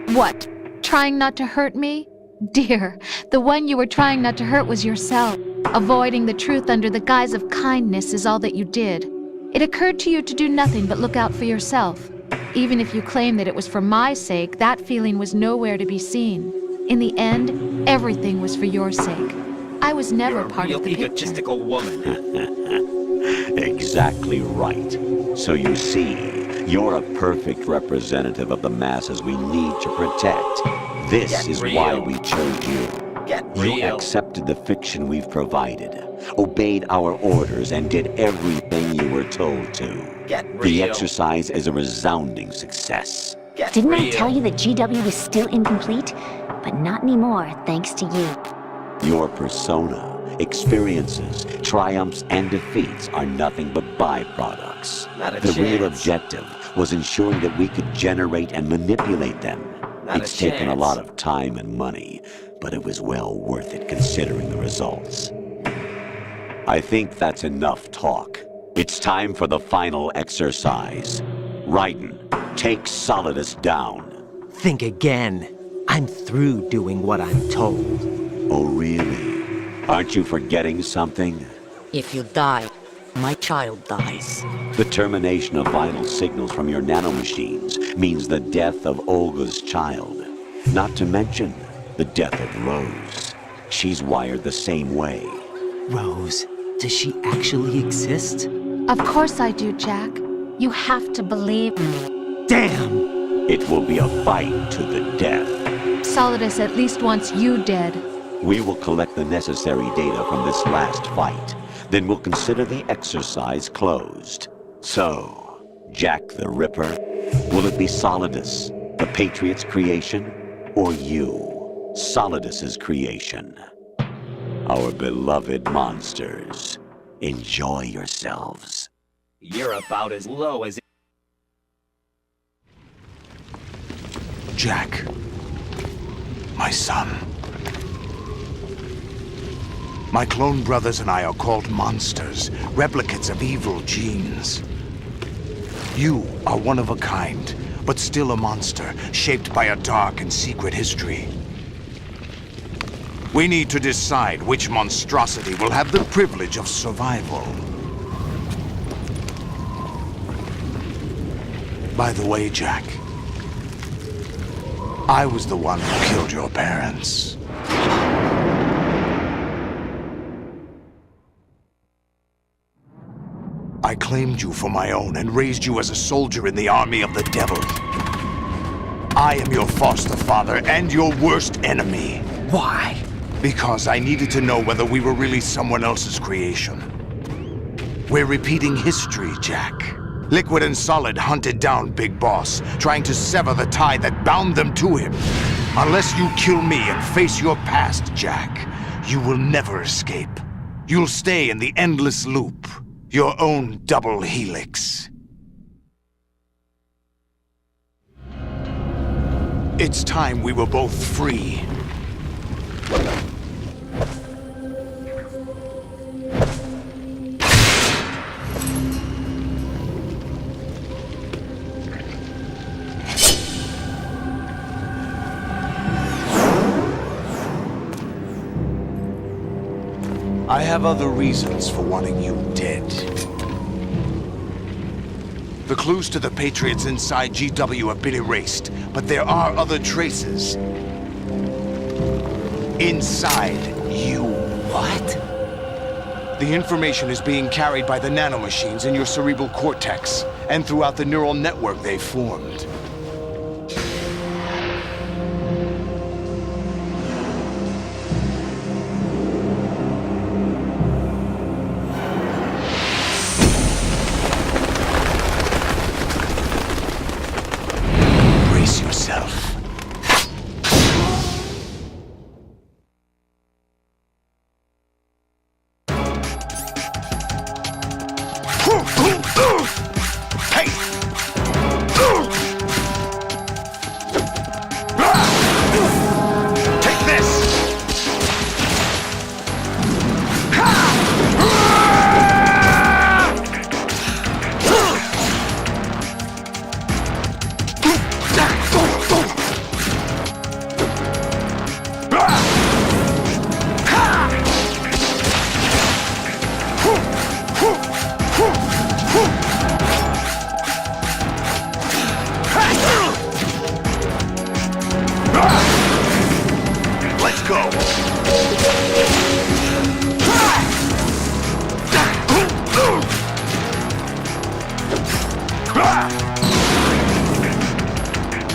What? Trying not to hurt me? Dear, the one you were trying not to hurt was yourself. Avoiding the truth under the guise of kindness is all that you did. It occurred to you to do nothing but look out for yourself. Even if you claim that it was for my sake, that feeling was nowhere to be seen. In the end, everything was for your sake. I was never part of the picture. You're a real egotistical woman. Exactly right. So you see, you're a perfect representative of the masses we need to protect. This is why we chose you. You accepted the fiction we've provided, obeyed our orders, and did everything you were told to. The exercise is a resounding success. Didn't I tell you that GW was still incomplete? But not anymore, thanks to you. Your persona, experiences, triumphs, and defeats are nothing but byproducts. The real objective was ensuring that we could generate and manipulate them. It's taken a lot of time and money, but it was well worth it considering the results. I think that's enough talk. It's time for the final exercise. Raiden, take Solidus down. Think again. I'm through doing what I'm told. Oh, really? Aren't you forgetting something? If you die, my child dies. The termination of vital signals from your nanomachines means the death of Olga's child. Not to mention the death of Rose. She's wired the same way. Rose, does she actually exist? Of course I do, Jack. You have to believe me. Damn! It will be a fight to the death. Solidus at least wants you dead. We will collect the necessary data from this last fight. Then we'll consider the exercise closed. So, Jack the Ripper, will it be Solidus, the Patriot's creation, or you, Solidus's creation? Our beloved monsters, enjoy yourselves. You're about as low as... Jack, my son. My clone brothers and I are called monsters, replicates of evil genes. You are one of a kind, but still a monster, shaped by a dark and secret history. We need to decide which monstrosity will have the privilege of survival. By the way, Jack, I was the one who killed your parents. I claimed you for my own and raised you as a soldier in the army of the devil. I am your foster father and your worst enemy. Why? Because I needed to know whether we were really someone else's creation. We're repeating history, Jack. Liquid and Solid hunted down Big Boss, trying to sever the tie that bound them to him. Unless you kill me and face your past, Jack, you will never escape. You'll stay in the endless loop, your own double helix. It's time we were both free. I have other reasons for wanting you dead. The clues to the Patriots inside GW have been erased, but there are other traces. Inside you. What? The information is being carried by the nanomachines in your cerebral cortex, and throughout the neural network they formed. Brace yourself. Hey! Take this! Let's go!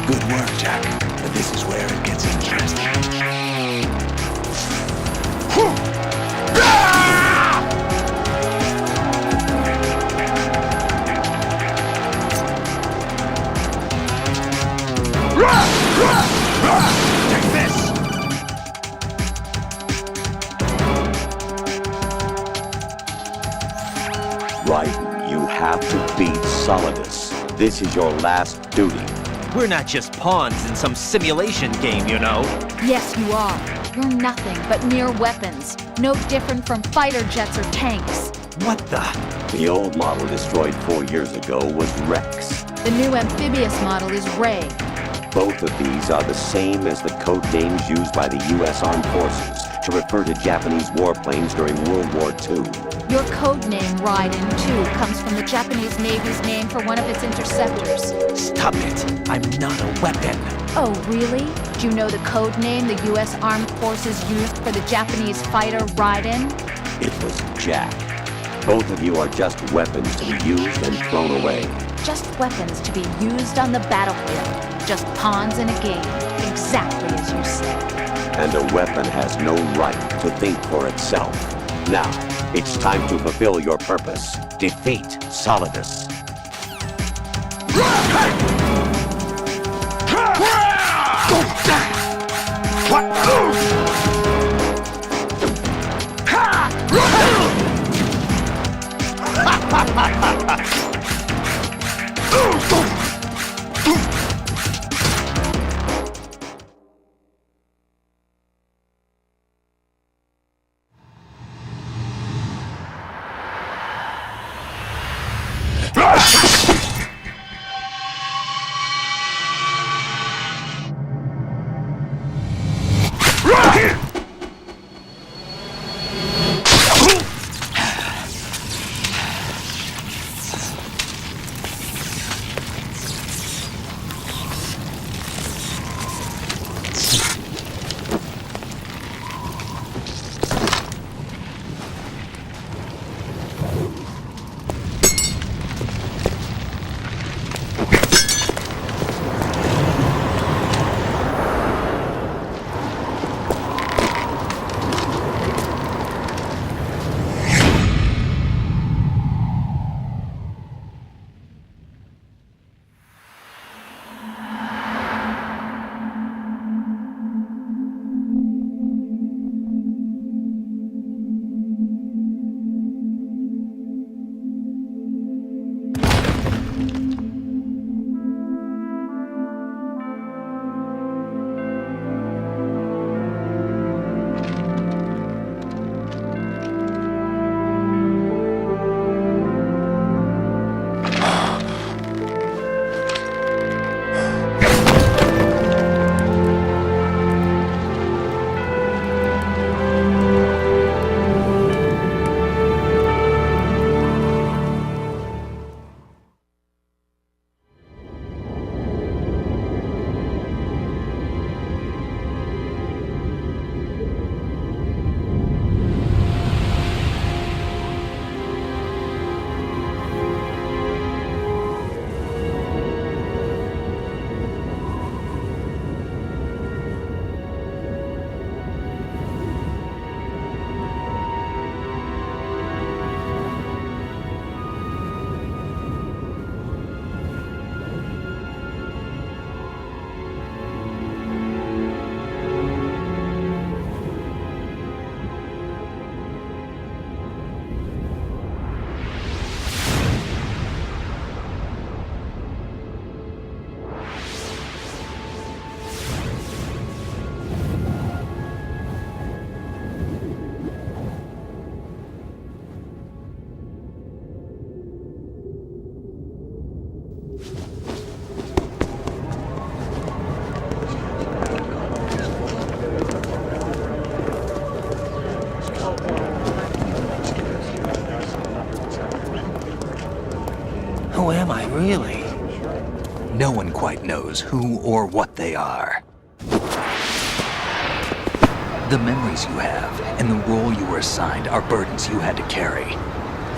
Good work, Jack. But this is where it gets interesting. Take this! Raiden, you have to beat Solidus. This is your last duty. We're not just pawns in some simulation game, you know. Yes, you are. You're nothing but mere weapons. No different from fighter jets or tanks. What the? The old model destroyed 4 years ago was Rex. The new amphibious model is Ray. Both of these are the same as the code names used by the U.S. Armed Forces to refer to Japanese warplanes during World War II. Your code name, Raiden, too, comes from the Japanese Navy's name for one of its interceptors. Stop it. I'm not a weapon. Oh, really? Do you know the code name the U.S. Armed Forces used for the Japanese fighter Raiden? It was Jack. Both of you are just weapons to be used and thrown away. Just weapons to be used on the battlefield. Just pawns in a game, exactly as you said. And a weapon has no right to think for itself. Now, it's time to fulfill your purpose. Defeat Solidus. Who am I, really? No one quite knows who or what they are. The memories you have and the role you were assigned are burdens you had to carry.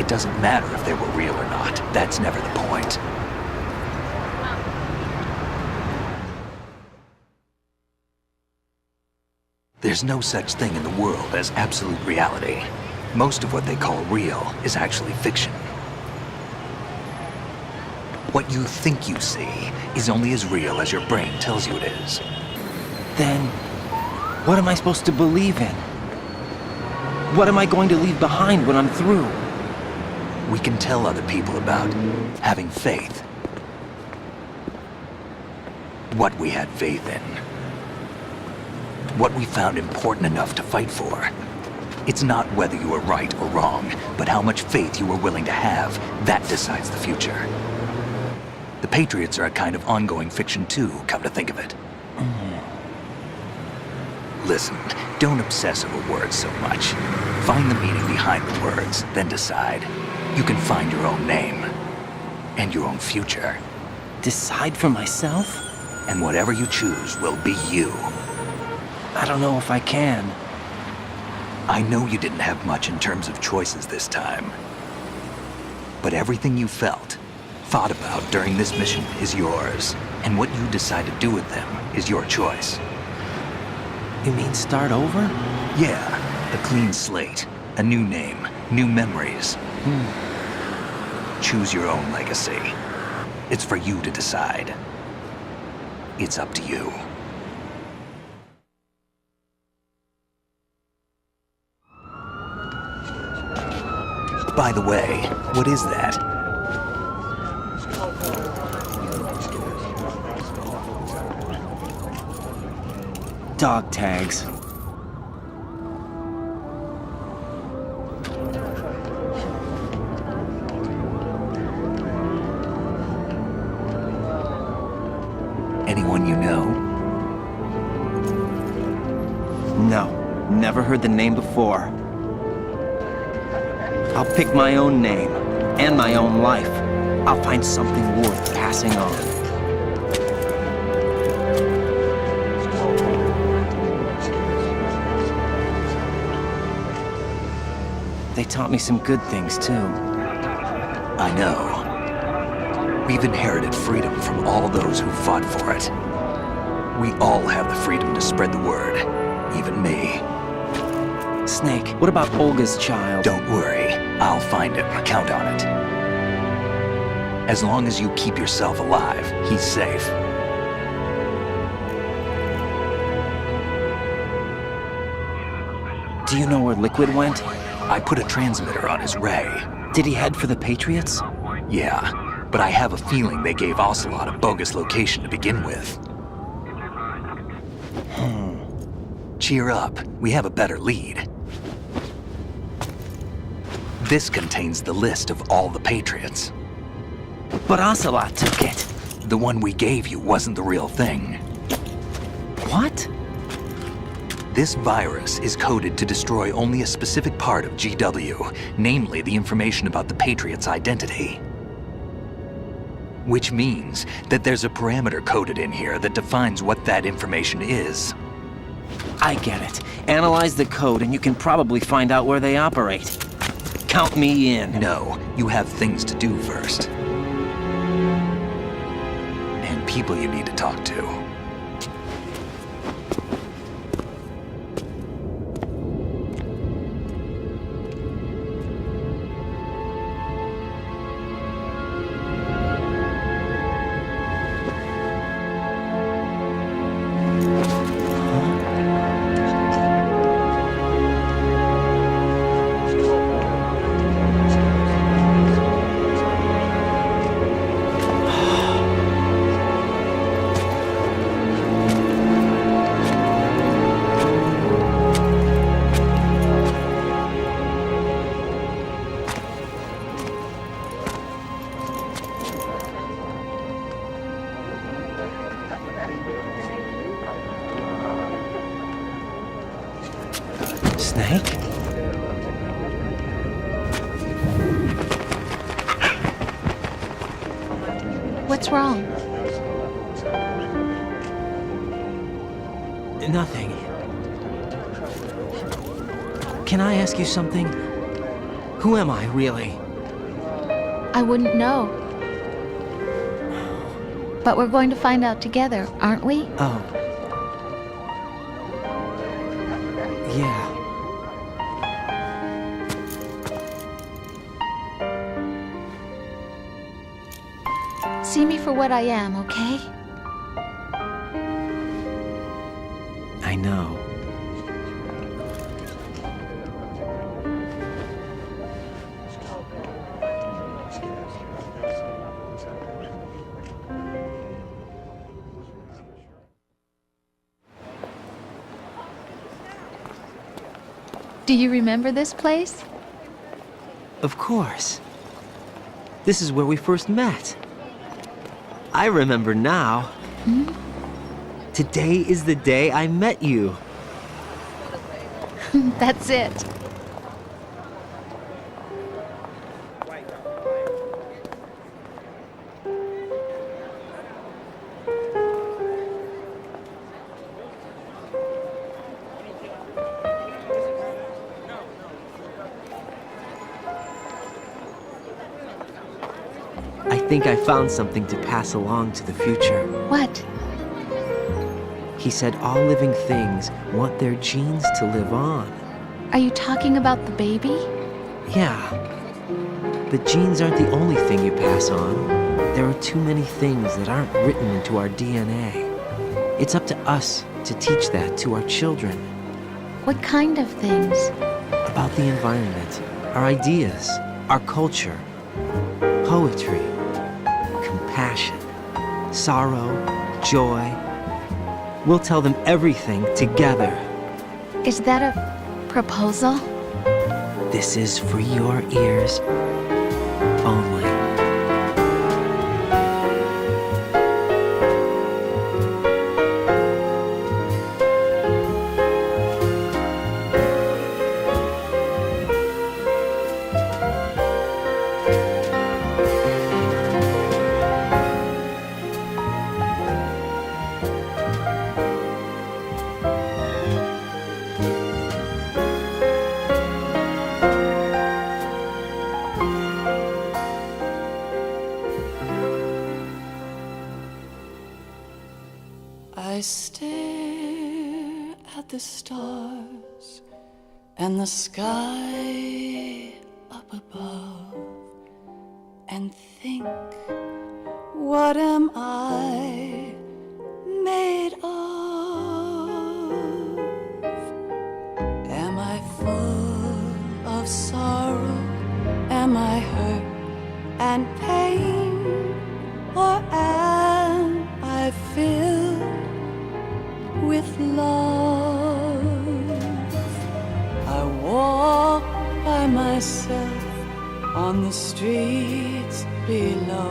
It doesn't matter if they were real or not. That's never the point. There's no such thing in the world as absolute reality. Most of what they call real is actually fiction. What you think you see is only as real as your brain tells you it is. Then, what am I supposed to believe in? What am I going to leave behind when I'm through? We can tell other people about having faith. What we had faith in. What we found important enough to fight for. It's not whether you were right or wrong, but how much faith you were willing to have. That decides the future. The Patriots are a kind of ongoing fiction too, come to think of it. Listen, don't obsess over words so much. Find the meaning behind the words, then decide. You can find your own name. And your own future. Decide for myself? And whatever you choose will be you. I don't know if I can. I know you didn't have much in terms of choices this time. But everything you felt, thought about during this mission is yours. And what you decide to do with them is your choice. You mean start over? Yeah, a clean slate, a new name, new memories. Choose your own legacy. It's for you to decide. It's up to you. By the way, what is that? Dog tags. Anyone you know? No, never heard the name before. I'll pick my own name, and my own life. I'll find something worth passing on. They taught me some good things, too. I know. We've inherited freedom from all those who fought for it. We all have the freedom to spread the word, even me. Snake, what about Olga's child? Don't worry. I'll find him. Count on it. As long as you keep yourself alive, he's safe. Do you know where Liquid went? I put a transmitter on his ray. Did he head for the Patriots? Yeah, but I have a feeling they gave Ocelot a bogus location to begin with. Cheer up. We have a better lead. This contains the list of all the Patriots. But Ocelot took it. The one we gave you wasn't the real thing. What? This virus is coded to destroy only a specific part of GW, namely the information about the Patriots' identity. Which means that there's a parameter coded in here that defines what that information is. I get it. Analyze the code and you can probably find out where they operate. Count me in. No, you have things to do first. And people you need to talk to. Snake? What's wrong? Nothing. Can I ask you something? Who am I, really? I wouldn't know. But we're going to find out together, aren't we? Oh. Yeah. See me for what I am, okay? I know. Do you remember this place? Of course. This is where we first met. I remember now. Hmm? Today is the day I met you. That's it. I think I found something to pass along to the future. What? He said all living things want their genes to live on. Are you talking about the baby? Yeah. But genes aren't the only thing you pass on. There are too many things that aren't written into our DNA. It's up to us to teach that to our children. What kind of things? About the environment, our ideas, our culture, poetry, compassion, sorrow, joy. We'll tell them everything together. Is that a proposal? This is for your ears only. I stare at the stars and the sky up above and think, what am I made of? Am I full of sorrow? Am I hurt and pain? Or am I filled with love? I walk by myself on the streets below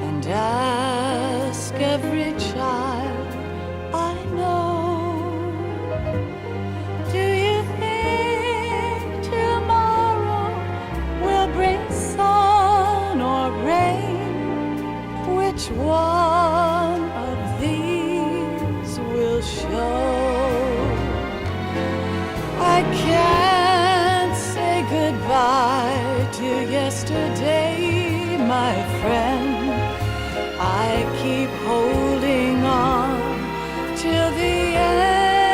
and ask every child I know, do you think tomorrow will bring sun or rain? Which one of these will show? I can't say goodbye to yesterday, my friend. I keep holding on till the end.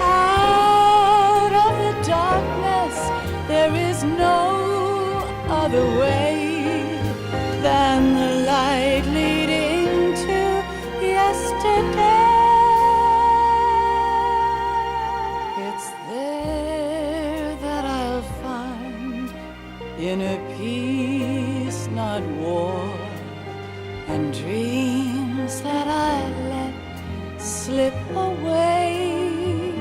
Out of the darkness, there is no other way than the light leading to yesterday. It's there that I'll find inner peace, not war, and dreams that I let slip away.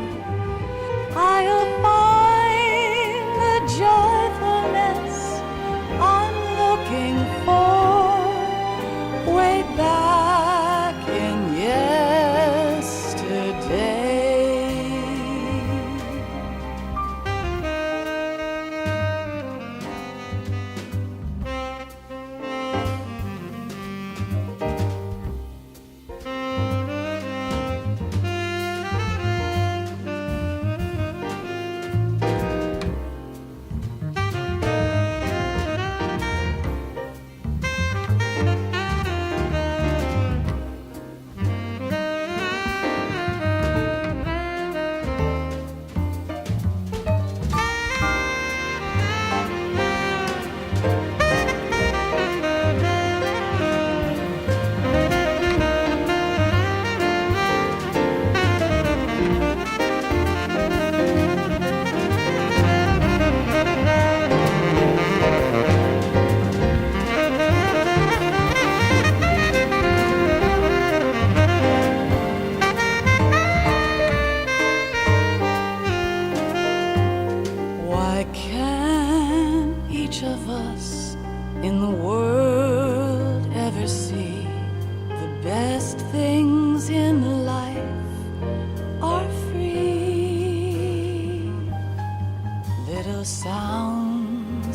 I'll find the joyfulness I'm looking for way back in yesterday.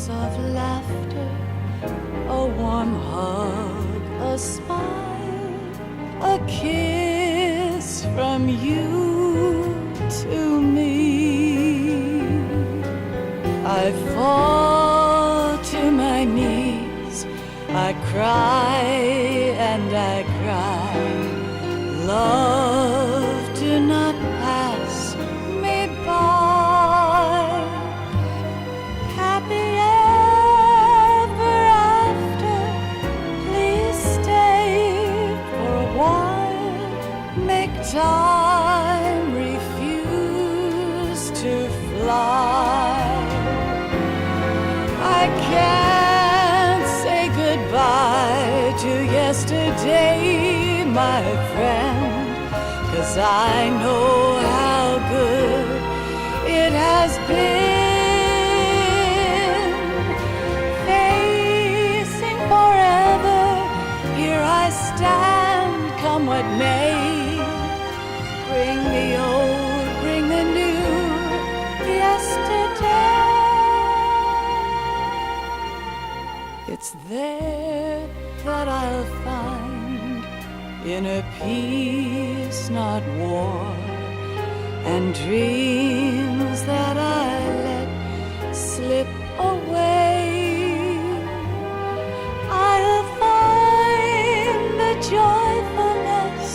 sounds of laughter, a warm hug, a smile, a kiss from you to me. I fall to my knees, I cry and I cry. Love, do not pass me by. Happy ever after, please stay for a while. Make time, refuse to fly. I can't say goodbye to yesterday, my friend, 'cause I know how good it has been. Facing forever, here I stand, come what may. Bring the old, bring the new, yesterday. It's there that I'll find inner peace, not war, and dreams that I let slip away. I'll find the joyfulness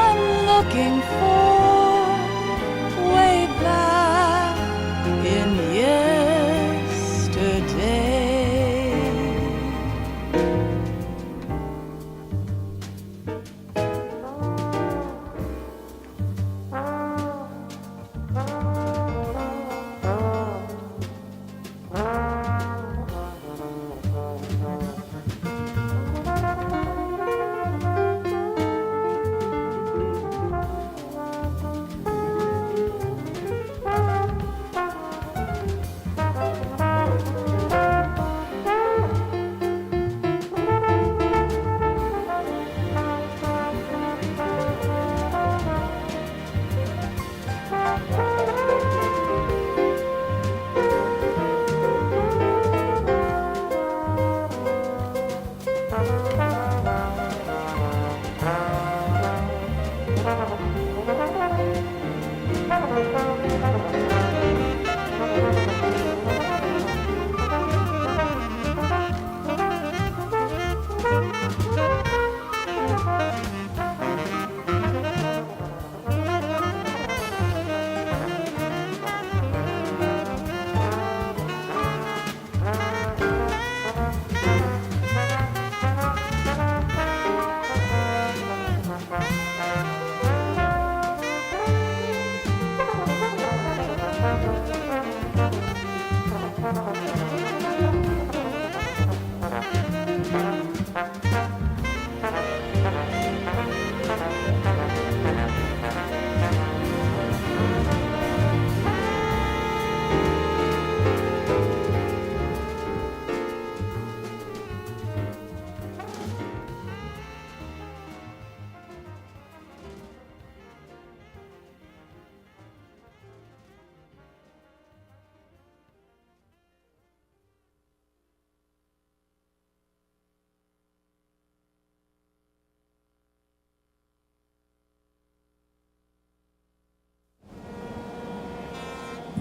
I'm looking for way back in yesterday.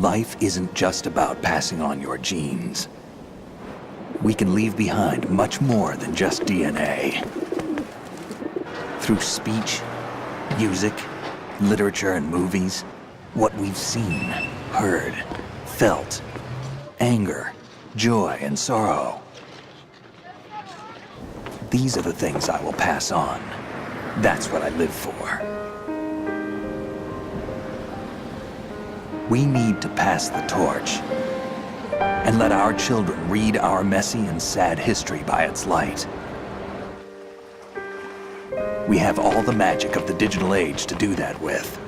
Life isn't just about passing on your genes. We can leave behind much more than just DNA. Through speech, music, literature, and movies, what we've seen, heard, felt, anger, joy, and sorrow. These are the things I will pass on. That's what I live for. We need to pass the torch and let our children read our messy and sad history by its light. We have all the magic of the digital age to do that with.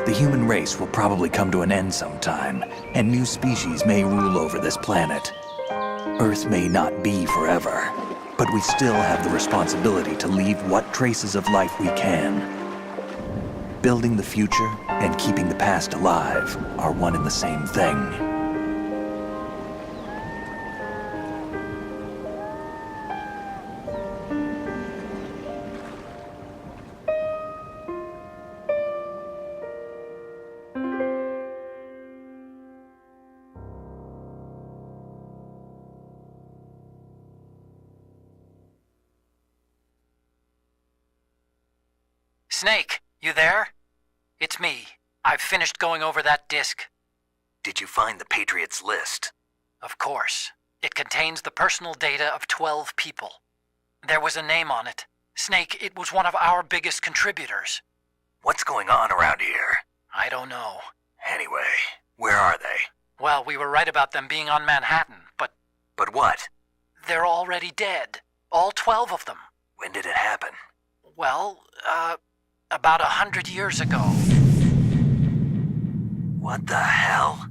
The human race will probably come to an end sometime, and new species may rule over this planet. Earth may not be forever, but we still have the responsibility to leave what traces of life we can. Building the future and keeping the past alive are one and the same thing. Snake, you there? It's me. I've finished going over that disk. Did you find the Patriots list? Of course. It contains the personal data of 12 people. There was a name on it. Snake, it was one of our biggest contributors. What's going on around here? I don't know. Anyway, where are they? Well, we were right about them being on Manhattan, but But what? they're already dead. All 12 of them. When did it happen? Well, about 100 years ago. What the hell?